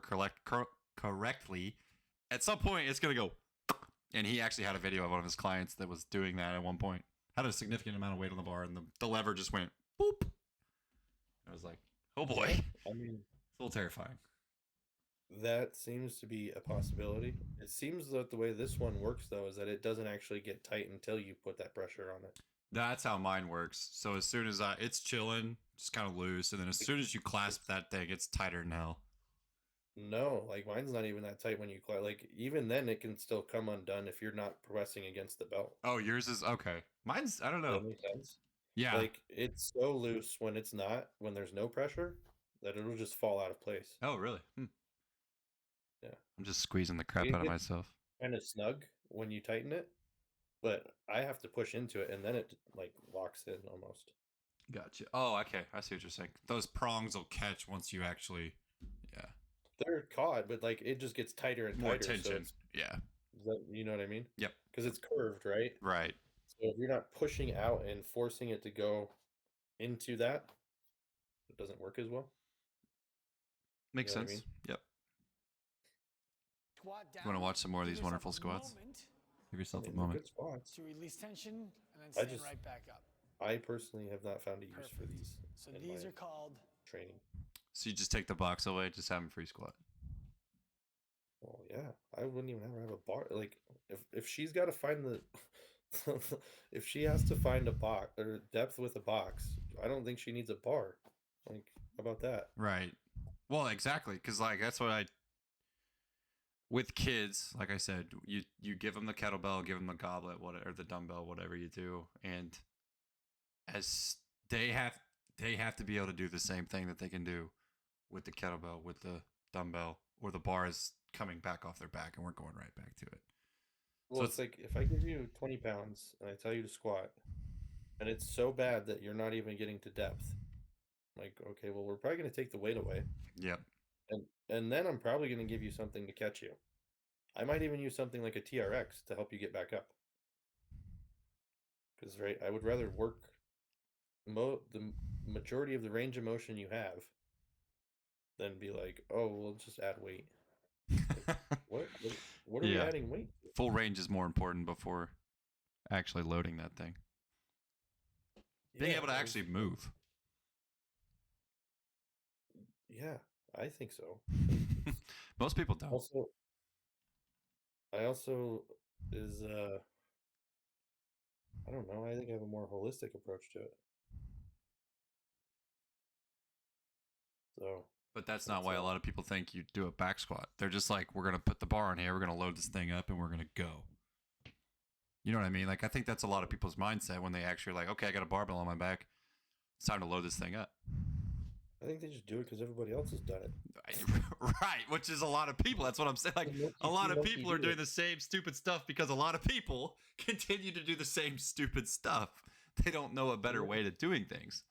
correctly, at some point it's gonna go." And he actually had a video of one of his clients that was doing that at one point. Had a significant amount of weight on the bar, and the lever just went boop. I was like, "Oh boy!" I mean, it's a little terrifying. That seems to be a possibility. It seems that the way this one works, though, is that it doesn't actually get tight until you put that pressure on it. That's how mine works. So as soon as it's chilling, just kind of loose, and then as soon as you clasp that thing, it's tighter than hell. No, like mine's not even that tight when you like even then it can still come undone if you're not pressing against the belt. Oh, yours is okay. Mine's I don't know. Does that make sense? Yeah. Like it's so loose when it's not, when there's no pressure, that it'll just fall out of place. Oh, really? Yeah. I'm just squeezing the crap out of myself. Kind of snug when you tighten it, but I have to push into it and then it like locks in almost. Gotcha. Oh, okay. I see what you're saying. Those prongs will catch once you actually, yeah. They're caught, but like it just gets tighter and tighter. More tension. So yeah. you know what I mean? Yep. Because it's curved, right? Right. So if you're not pushing out and forcing it to go into that, it doesn't work as well. Makes You know what I sense. mean? Yep. Squat down. You want to watch some more of Give these yourself wonderful a squats? moment Give I yourself mean, a they're moment. good squats. to release tension and then I stand just- right back up. I personally have not found a use for Perfect. these So in these my are called training. So you just take the box away, just have them free squat. Well, yeah, I wouldn't even have her have a bar. Like, if she's got to find the, if she has to find a box or depth with a box, I don't think she needs a bar. Like, how about that? Right. Well, exactly, because like that's what I. With kids, like I said, you give them the kettlebell, give them the goblet, or the dumbbell, whatever you do, and as they have to be able to do the same thing that they can do with the kettlebell, with the dumbbell, or the bar is coming back off their back, and we're going right back to it. Well, So it's like if I give you 20 pounds and I tell you to squat, and it's so bad that you're not even getting to depth. Like, okay, well, we're probably going to take the weight away, Yep. and then I'm probably going to give you something to catch you. I might even use something like a TRX to help you get back up. Because I would rather work the majority of the range of motion you have than be like, oh, we'll just add weight. What? What are we Yeah. adding weight to? Full range is more important before actually loading that thing. Being Yeah, able to actually move. Yeah, I think so. Most people don't. Also, I also is I don't know. I think I have a more holistic approach to it. So, But that's not That's why a all. lot of people think you do a back squat. They're just like, we're going to put the bar on here, we're going to load this thing up, and we're going to go. You know what I mean? Like, I think that's a lot of people's mindset when they actually are like, okay, I got a barbell on my back. It's time to load this thing up. I think they just do it because everybody else has done it. Right, which is a lot of people. That's what I'm saying. Like, a lot of people are doing the same stupid stuff because a lot of people continue to do the same stupid stuff. They don't know a better way to doing things.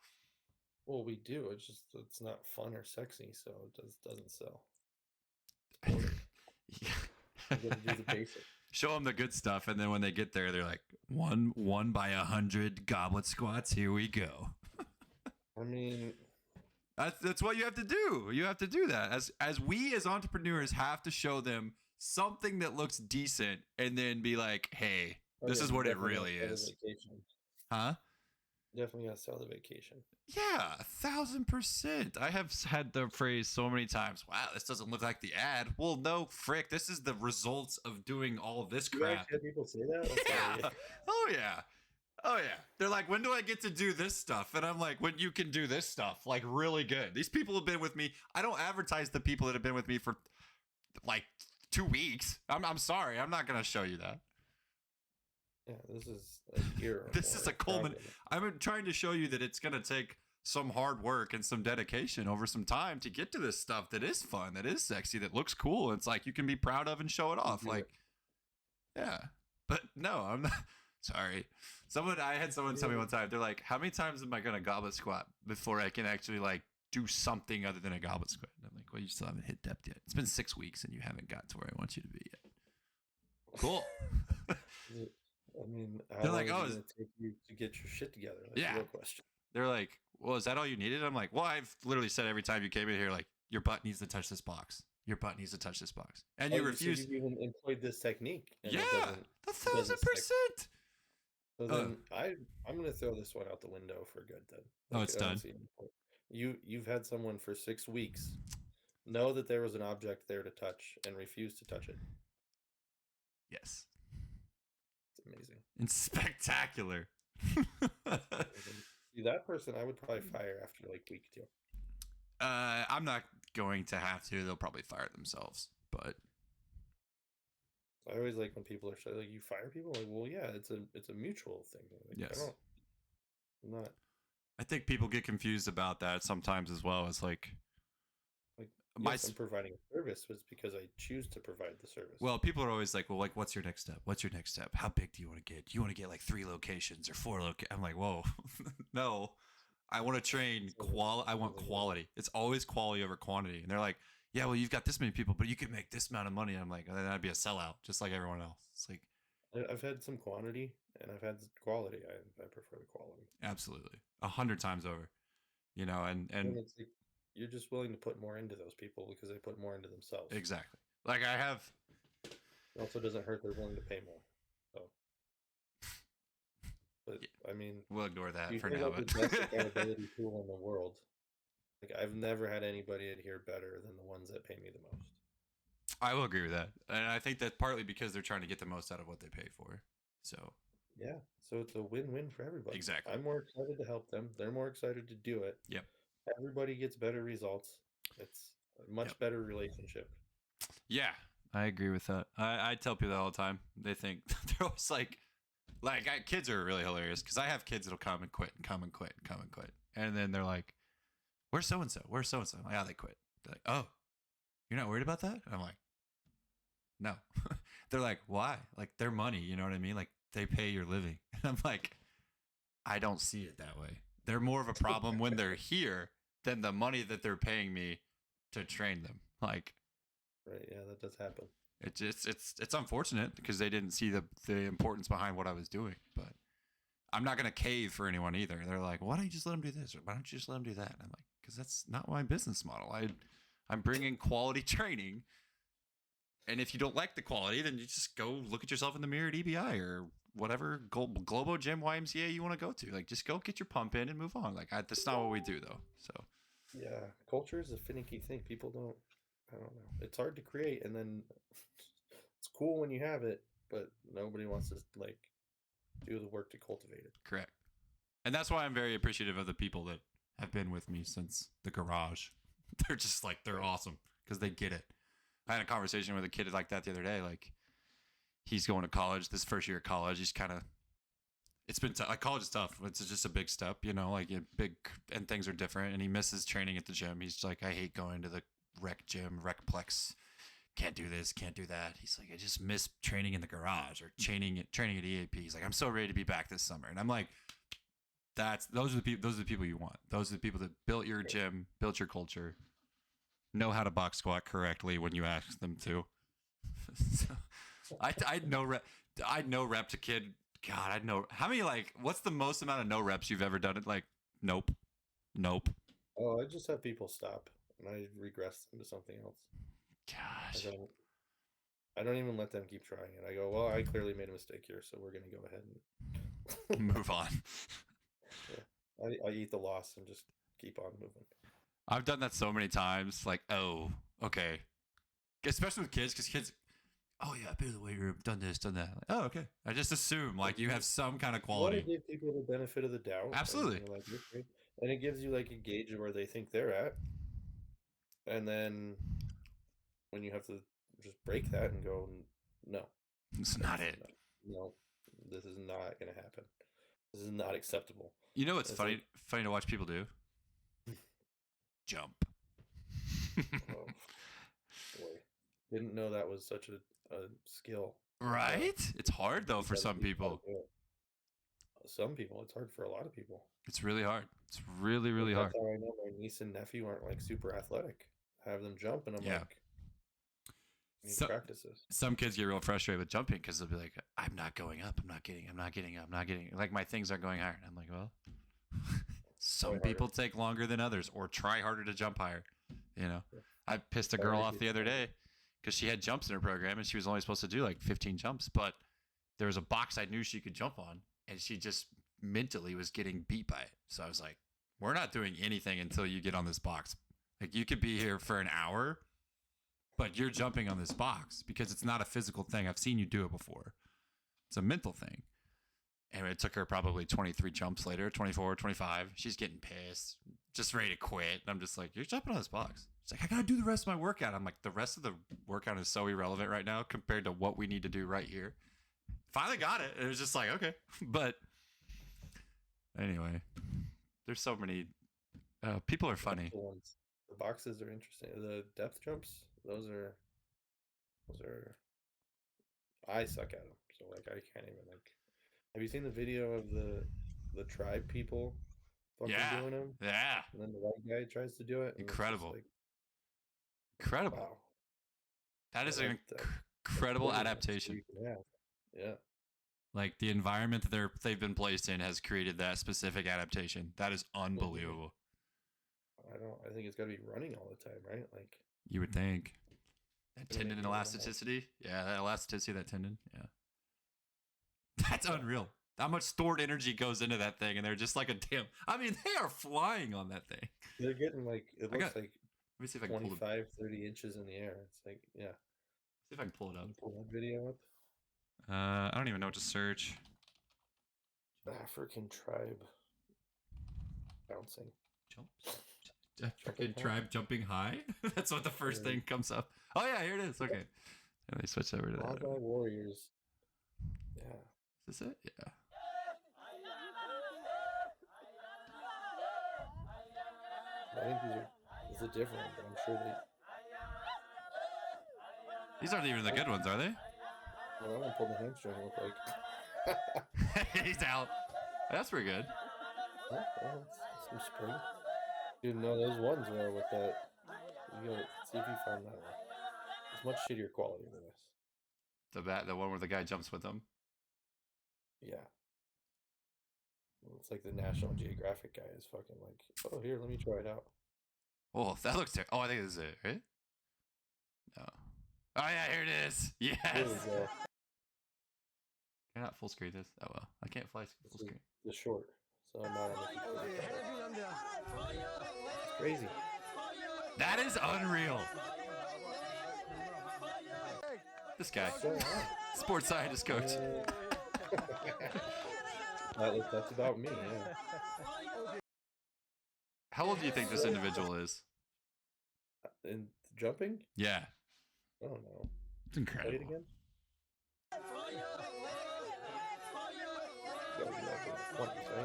Well, we do. It's not fun or sexy, so it doesn't sell. You gotta do the basic. Show them the good stuff, and then when they get there, they're like, one by 100 goblet squats. Here we go. I mean, That's what you have to do. You have to do that. As we as entrepreneurs have to show them something that looks decent, and then be like, hey, this is what it really is. Huh? Definitely gotta sell the vacation. Yeah, 1,000%. I have had the phrase so many times. Wow, this doesn't look like the ad. Well, no, frick. This is the results of doing all this You crap. actually have people say that? That's Yeah. hilarious. Oh yeah. Oh yeah. They're like, when do I get to do this stuff? And I'm like, when you can do this stuff, like really good. These people have been with me. I don't advertise the people that have been with me for like 2 weeks. I'm sorry. I'm not gonna show you that. Yeah, this is a year. This is a culmination. I'm trying to show you that it's gonna take some hard work and some dedication over some time to get to this stuff that is fun, that is sexy, that looks cool. It's like you can be proud of and show it off. Like, yeah. But no, I'm not. Sorry. I had someone tell me one time, they're like, how many times am I going to goblet squat before I can actually like do something other than a goblet squat? And I'm like, well, you still haven't hit depth yet. It's been 6 weeks and you haven't got to where I want you to be yet. Cool. I mean, They're like, long oh, is it gonna take you to get your shit together? That's Yeah. the real question. They're like, well, is that all you needed? I'm like, well, I've literally said every time you came in here, like, your butt needs to touch this box. Your butt needs to touch this box. And you refuse. You've even employed this technique. And Yeah, it doesn't 1,000%. So then I'm gonna throw this one out the window for good then. Oh, it's I don't done. see any point. You've had someone for 6 weeks know that there was an object there to touch and refuse to touch it. Yes. It's amazing. And spectacular. See, that person I would probably fire after like week 2. I'm not going to have to. They'll probably fire themselves. But I always like when people are saying, like, you fire people. I'm like, well, yeah, it's a mutual thing. Like, Yes. I'm not I think people get confused about that sometimes as well. It's like, yes, I'm providing a service, but it's because I choose to provide the service. well, people are always like, well, like, what's your next step? What's your next step? How big do you want to get? Do you want to get like 3 locations or 4 locations? I'm like, whoa, no. I want to train I want quality. It's always quality over quantity. And they're like, yeah, well, you've got this many people, but you could make this amount of money. And I'm like, then I'd be a sellout, just like everyone else. It's like, I've had some quantity and I've had quality. I prefer the quality. Absolutely. 100 times over. You know, and And it's like you're just willing to put more into those people because they put more into themselves. exactly. Like I have. It also doesn't hurt they're willing to pay more. So, but I mean, We'll ignore that you for think now. about the best accountability tool in the world. Like I've never had anybody adhere better than the ones that pay me the most. I will agree with that, and I think that partly because they're trying to get the most out of what they pay for. So yeah, so it's a win-win for everybody. Exactly. I'm more excited to help them. They're more excited to do it. Yep. Everybody gets better results. It's a much better relationship. Yeah, I agree with that. I tell people that all the time. They think they're always like kids are really hilarious because I have kids that'll come and quit and come and quit and come and quit, and then they're like, "Where's so and so? Where's so and so?" Like, "Oh, they quit." They're like, "Oh, you're not worried about that?" And I'm like, "No." They're like, "Why?" Like their money, you know what I mean? Like they pay your living, and I'm like, I don't see it that way. They're more of a problem when they're here than the money that they're paying me to train them. Like. Right, yeah, that does happen. It's unfortunate because they didn't see the importance behind what I was doing, but I'm not gonna cave for anyone either. They're like, why don't you just let them do this, or why don't you just let them do that? And I'm like, because that's not my business model. I'm bringing quality training, and if you don't like the quality, then you just go look at yourself in the mirror at EBI or whatever Globo Gym YMCA you want to go to. Like, just go get your pump in and move on. Like, that's not what we do though. So yeah, culture is a finicky thing. People don't. I don't know. It's hard to create, and then it's cool when you have it, but nobody wants to like do the work to cultivate it. Correct. And that's why I'm very appreciative of the people that have been with me since the garage. They're just like, they're awesome because they get it. I had a conversation with a kid like that the other day. Like, he's going to college, this first year of college. He's kind of, it's been like college is tough. It's just a big step, you know, like big, and things are different. And he misses training at the gym. He's like, I hate going to the rec gym, recplex. Can't do this, can't do that. He's like, I just miss training in the garage or training at EAP. He's like, I'm so ready to be back this summer. And I'm like, those are the people you want. Those are the people that built your gym, built your culture, know how to box squat correctly when you ask them to. So, I'd no rep to kid. God, I'd know how many, like, what's the most amount of no reps you've ever done it? Like, nope. Oh, I just have people stop and I regress them to something else. Gosh. I don't even let them keep trying it. I go, well, I clearly made a mistake here, so we're going to go ahead and Move on. Yeah. I eat the loss and just keep on moving. I've done that so many times. Like, oh, okay. Especially with kids, because kids, oh yeah, I've been in the weight room, done this, done that. Like, oh, okay. I just assume like you have some kind of quality. You want to give people the benefit of the doubt. Absolutely. And it gives you like a gauge of where they think they're at. And then when you have to just break that and go, no. It's not it. No, this is not going to happen. This is not acceptable. You know what's funny to watch people do? Jump. Oh, boy. Didn't know that was such a skill. Right? It's hard though for some people. Some people, it's hard for a lot of people. It's really hard. It's really, really hard. That's how I know my niece and nephew aren't like super athletic. I have them jump and I'm like, I need to practice this. Some kids get real frustrated with jumping because they'll be like, I'm not going up. I'm not getting like my things aren't going higher. And I'm like, well, some people take longer than others or try harder to jump higher. You know, I pissed a girl off the other day because she had jumps in her program and she was only supposed to do like 15 jumps, but there was a box I knew she could jump on and she just mentally was getting beat by it. So I was like, we're not doing anything until you get on this box. Like you could be here for an hour, but you're jumping on this box because it's not a physical thing. I've seen you do it before. It's a mental thing. And it took her probably 23 jumps later, 24, 25. She's getting pissed, just ready to quit. And I'm just like, you're jumping on this box. She's like, I got to do the rest of my workout. I'm like, the rest of the workout is so irrelevant right now compared to what we need to do right here. Finally got it. It was just like, okay. But anyway, there's so many. People are funny. The boxes are interesting. The depth jumps, those are. I suck at them. So like, I can't even like. Have you seen the video of the tribe people fucking doing them? Yeah. And then the white guy tries to do it. Incredible. Like, incredible. Wow. That is an incredible adaptation. Yeah. Like the environment that they've been placed in has created that specific adaptation. That is unbelievable. I think it's got to be running all the time, right? Like You would think. That Gonna tendon make me elasticity? Yeah, that elasticity, that tendon. Yeah. That's unreal. How much stored energy goes into that thing, and they're just like a damn. I mean, they are flying on that thing. they're getting like it I looks got- like Let me see if I can pull 25, 30 inches in the air. It's like yeah. see if I can pull it up. Can you pull that video up? I don't even know what to search. African tribe bouncing. Jumps. African tribe jumping high. That's what the first thing comes up. Oh yeah, here it is. Okay. Let me switch over to that. Raga warriors. Yeah. Is this it? Yeah. I think these are different, but I'm sure These aren't even the good ones, are they? well, I'm gonna pull the hamstring look like. He's out. That's pretty good. Oh, well, that's some spring. Dude, no, those ones though with that. You gotta see if you found that one. It's much shittier quality than this. The one where the guy jumps with them. Yeah. It's like the National Geographic guy is fucking like, oh here, let me try it out. Oh, that looks terrible. Oh, I think this is it, right? No. Oh yeah, here it is. Yes. There we go. Can I not full screen this? Oh well, I can't fly This full is screen. the short, so I'm not on the computer. It's crazy. That is unreal. This guy, So hot. sports scientist coach. That's about me, yeah. How old do you think this individual is? And jumping? Yeah, I don't know. it's Play it incredible. again? Gotta be like in the 20s,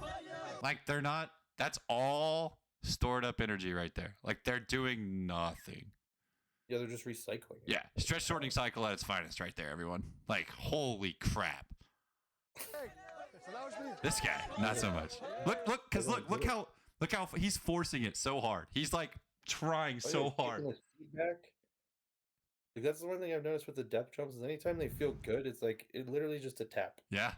right? Like they're not. That's all stored up energy right there. Like they're doing nothing. Yeah, they're just recycling it. Yeah, stretch shortening cycle at its finest, right there, everyone. Like holy crap. This guy, not so much. Look how he's forcing it so hard. He's like trying Oh, so yeah, hard. taking the feedback. Like, that's the one thing I've noticed with the depth jumps is anytime they feel good, it's like it literally just a tap. Yeah.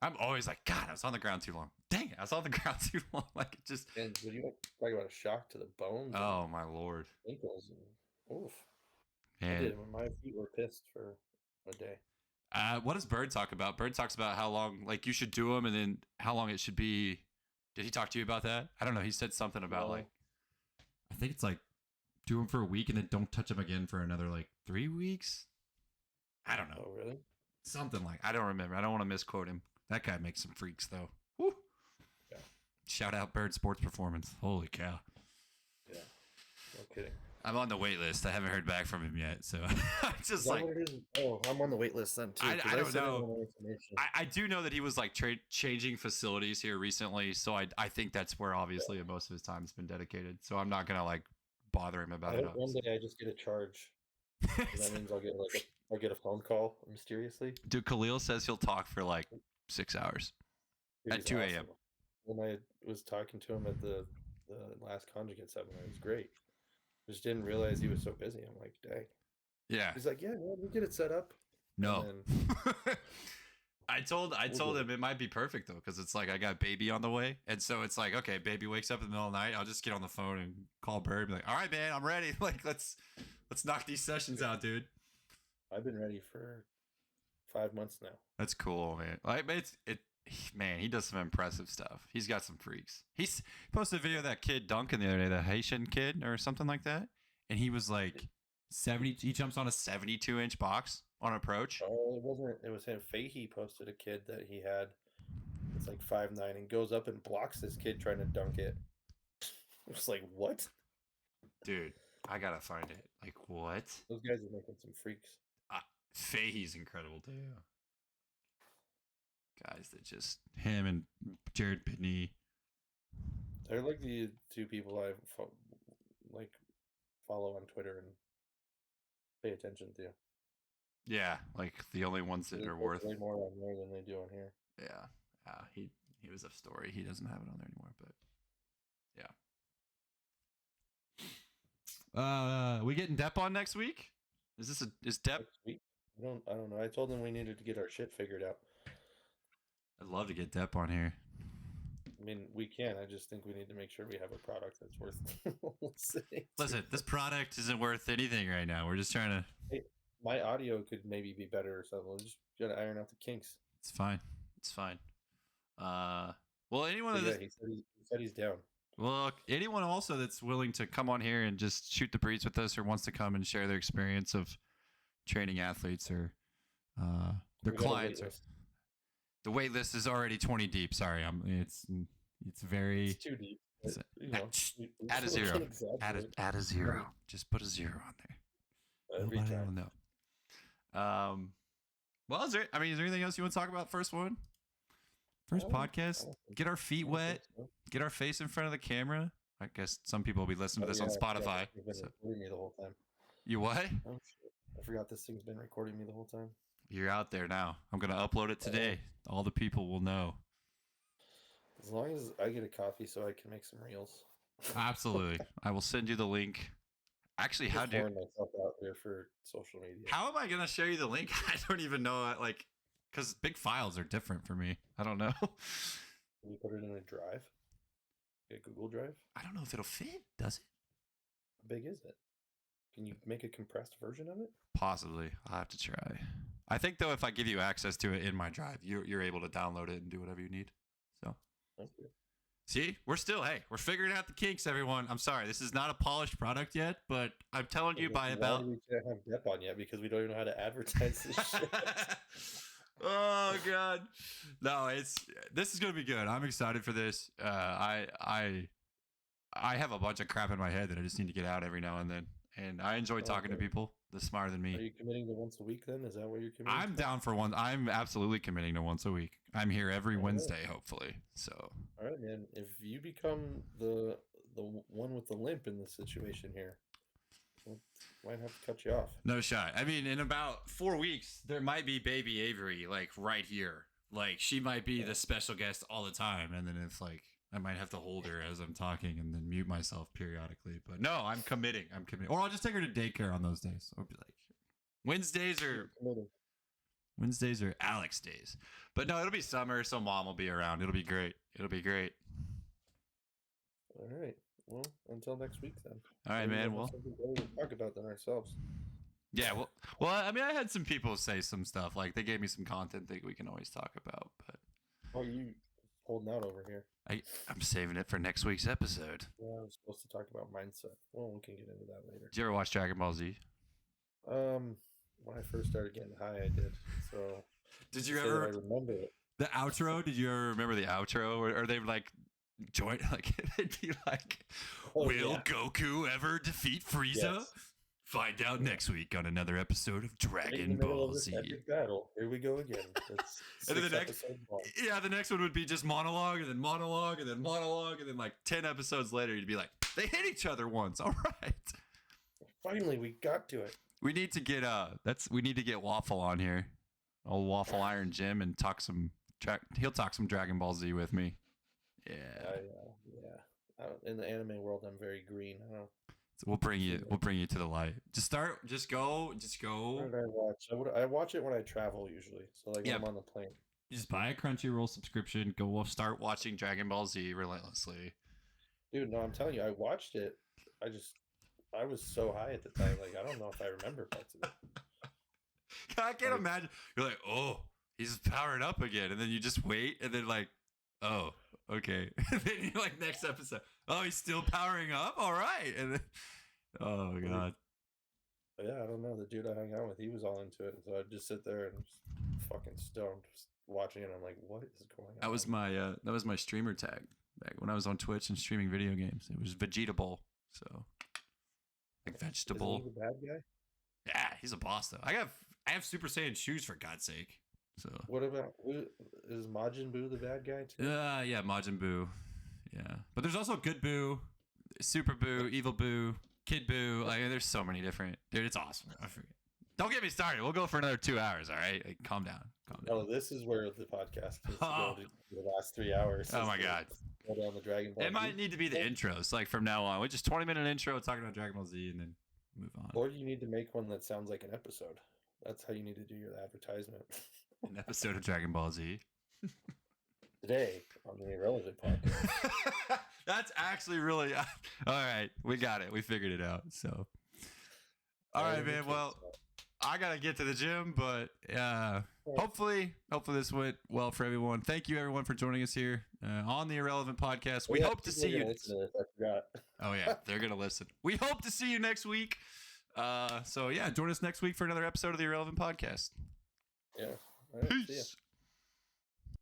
I'm always like, God, I was on the ground too long. Dang it, I was on the ground too long. Like it just. And when you talk about a shock to the bones, Oh my lord, and ankles, and oof. I man. did it when my feet were pissed for a day. What does Bird talk about? Bird talks about how long, like you should do them, and then how long it should be. Did he talk to you about that? I don't know. He said something about No. like, I think it's like do them for a week and then don't touch them again for another like 3 weeks. I don't know. Oh, really? Something like, I don't remember. I don't want to misquote him. That guy makes some freaks though. Woo. Yeah. Shout out Bird Sports Performance. Holy cow. Yeah. No kidding. I'm on the wait list. I haven't heard back from him yet. So I'm Is just that like, what it is? Oh, I'm on the wait list then too. I 'cause don't sent in know. all my information. I do know that he was like changing facilities here recently. So I think that's where obviously most of his time has been dedicated. So I'm not going to like bother him I about it. hope one day I just get a charge. And that means I'll get a phone call mysteriously. Dude, Khalil says he'll talk for like 6 hours. Dude, At he's 2 a.m. awesome. When I was talking to him at the last conjugate seminar, it was great. Just didn't realize he was so busy. I'm like, dang. Yeah. He's like, yeah, man, we'll get it set up. No. And I told him it might be perfect though, because it's like I got baby on the way, and so it's like, okay, baby wakes up in the middle of the night, I'll just get on the phone and call Bird, and be like, all right, man, I'm ready. Like let's knock these sessions out, dude. I've been ready for 5 months now. That's cool, man. Like man, he does some impressive stuff. He's got some freaks. He's posted a video of that kid dunking the other day, the Haitian kid or something like that, and he was like 70. He jumps on a 72-inch box on approach. Oh, it wasn't. It was him. Fahey posted a kid that he had. It's like 5'9" and goes up and blocks this kid trying to dunk it. It was like, what? Dude, I gotta find it. Like what? Those guys are making some freaks. Fahey's incredible too. Guys that just him and Jared Pitney. They're like the two people I follow on Twitter and pay attention to. Yeah, like the only ones that They are post worth. way more on there than they do on here. Yeah, he was a story. He doesn't have it on there anymore, but yeah. We getting Depp on next week? Is Depp? Next week? I don't know. I told them we needed to get our shit figured out. I'd love to get Depp on here. I mean, we can. I just think we need to make sure we have a product that's worth listening to. Listen, this product isn't worth anything right now. We're just trying to. Hey, my audio could maybe be better or something. We'll just gotta iron out the kinks. It's fine. It's fine. Well, anyone But of yeah, this. he said he's down. Well, anyone also that's willing to come on here and just shoot the breeze with us, or wants to come and share their experience of training athletes or their We got a clients. wait Or, list. the wait list is already 20 deep. Sorry, it's very. It's too deep. But, It's you know, we add a still zero. can't exaggerate Add a zero. Just put a zero on there. every Nobody will time. know. Well, is there anything else you want to talk about? First one, first podcast. Get our feet wet. Get our face in front of the camera. I guess some people will be listening to this on Spotify. You've been recording me the whole time. You what? Oh shit! I forgot this thing's been recording me the whole time. You're out there now. I'm gonna upload it today. All the people will know. As long as I get a coffee, so I can make some reels. Absolutely. I will send you the link. Actually, how Just do? pouring myself out there for social media? How am I gonna show you the link? I don't even know. Like, because big files are different for me. I don't know. Can you put it in a drive? A Google Drive? I don't know if it'll fit. Does it? How big is it? Can you make a compressed version of it? Possibly. I'll have to try. I think though, if I give you access to it in my drive, you're able to download it and do whatever you need. So. Okay. See, we're figuring out the kinks, everyone. I'm sorry, this is not a polished product yet, but I'm telling you by about. We can't have Depp on yet because we don't even know how to advertise this shit. Oh god, no, this is gonna be good. I'm excited for this. I have a bunch of crap in my head that I just need to get out every now and then, and I enjoy talking to people that's smarter than Are me. you committing to once a week then? Is that what you're committing? I'm down for one. I'm absolutely committing to once a week. I'm here every Wednesday, hopefully. So. All right, man. If you become the one with the limp in this situation here, might have to cut you off. No shot. I mean, in about 4 weeks, there might be baby Avery, like, right here. Like, she might be the special guest all the time. And then it's like, I might have to hold her as I'm talking and then mute myself periodically. But no, I'm committing. Or I'll just take her to daycare on those days. I'll be like, Wednesdays are Alex days. But no, it'll be summer, so mom will be around. It'll be great. It'll be great. All right. Well, until next week then. All right, man. Well, something better to talk about than ourselves. yeah. Well. I mean, I had some people say some stuff. Like they gave me some content that we can always talk about. But Oh, you holding out over here? I'm saving it for next week's episode. Yeah, I was supposed to talk about mindset. Well, we can get into that later. Did you ever watch Dragon Ball Z? When I first started getting high, I did. So Did you say that ever I remember it? the outro? Did you ever remember the outro? Or they like join like it'd be like, Oh, will yeah. Goku ever defeat Frieza? Yes. Find out next week on another episode of Right in Dragon the middle Ball of this Z. epic battle. Here we go again. It's And then 6 the next- episodes long. Yeah, the next one would be just monologue and then monologue and then monologue and then like 10 episodes later you'd be like, they hit each other once. All right. Finally, we got to it. We need to get we need to get Waffle on here. Old Waffle Iron Jim and talk some he'll talk some Dragon Ball Z with me. Yeah. In the anime world, I'm very green. I don't. So we'll bring you to the light. Just go. What did I watch? I watch it when I travel usually. So like Yeah. when I'm on the plane. Just buy a Crunchyroll subscription. Go start watching Dragon Ball Z relentlessly. Dude, no, I'm telling you, I watched it. I was so high at the time. Like I don't know if I remember parts of it. I can't imagine. You're like, oh, he's powering up again, and then you just wait, and then like, oh, okay. And then you're like, next episode, oh, he's still powering up. All right, and then, oh god. But yeah, I don't know. The dude I hung out with, he was all into it. So I'd just sit there and just fucking stoned, just watching it. I'm like, what is going on? That was my streamer tag back when I was on Twitch and streaming video games. It was Vegeta Bowl, so like vegetable. Isn't he the bad guy? Yeah, he's a boss though. I have Super Saiyan shoes for God's sake. So What about is Majin Buu the bad guy too? yeah, Majin Buu. Yeah. But there's also Good Buu, Super Buu, Evil Buu, Kid Buu. Like there's so many different. Dude, it's awesome. I forget. Don't get me started. We'll go for another 2 hours, all right? Like, calm down. Oh, this is where the podcast is Oh. going to the last 3 hours. Oh my god. Go down the Dragon Ball. It might need to be the intros, like from now on. With just 20-minute intro talking about Dragon Ball Z and then move on. Or you need to make one that sounds like an episode. That's how you need to do your advertisement. An episode of Dragon Ball Z. Today on the Irrelevant podcast. That's actually really all right. We got it. We figured it out. So, all right, man. Well, I gotta get to the gym, but hopefully this went well for everyone. Thank you, everyone, for joining us here on the Irrelevant podcast. We hope to see you. I forgot. Oh yeah, they're gonna listen. We hope to see you next week. So yeah, join us next week for another episode of the Irrelevant podcast. Yeah. All right, see ya. Peace.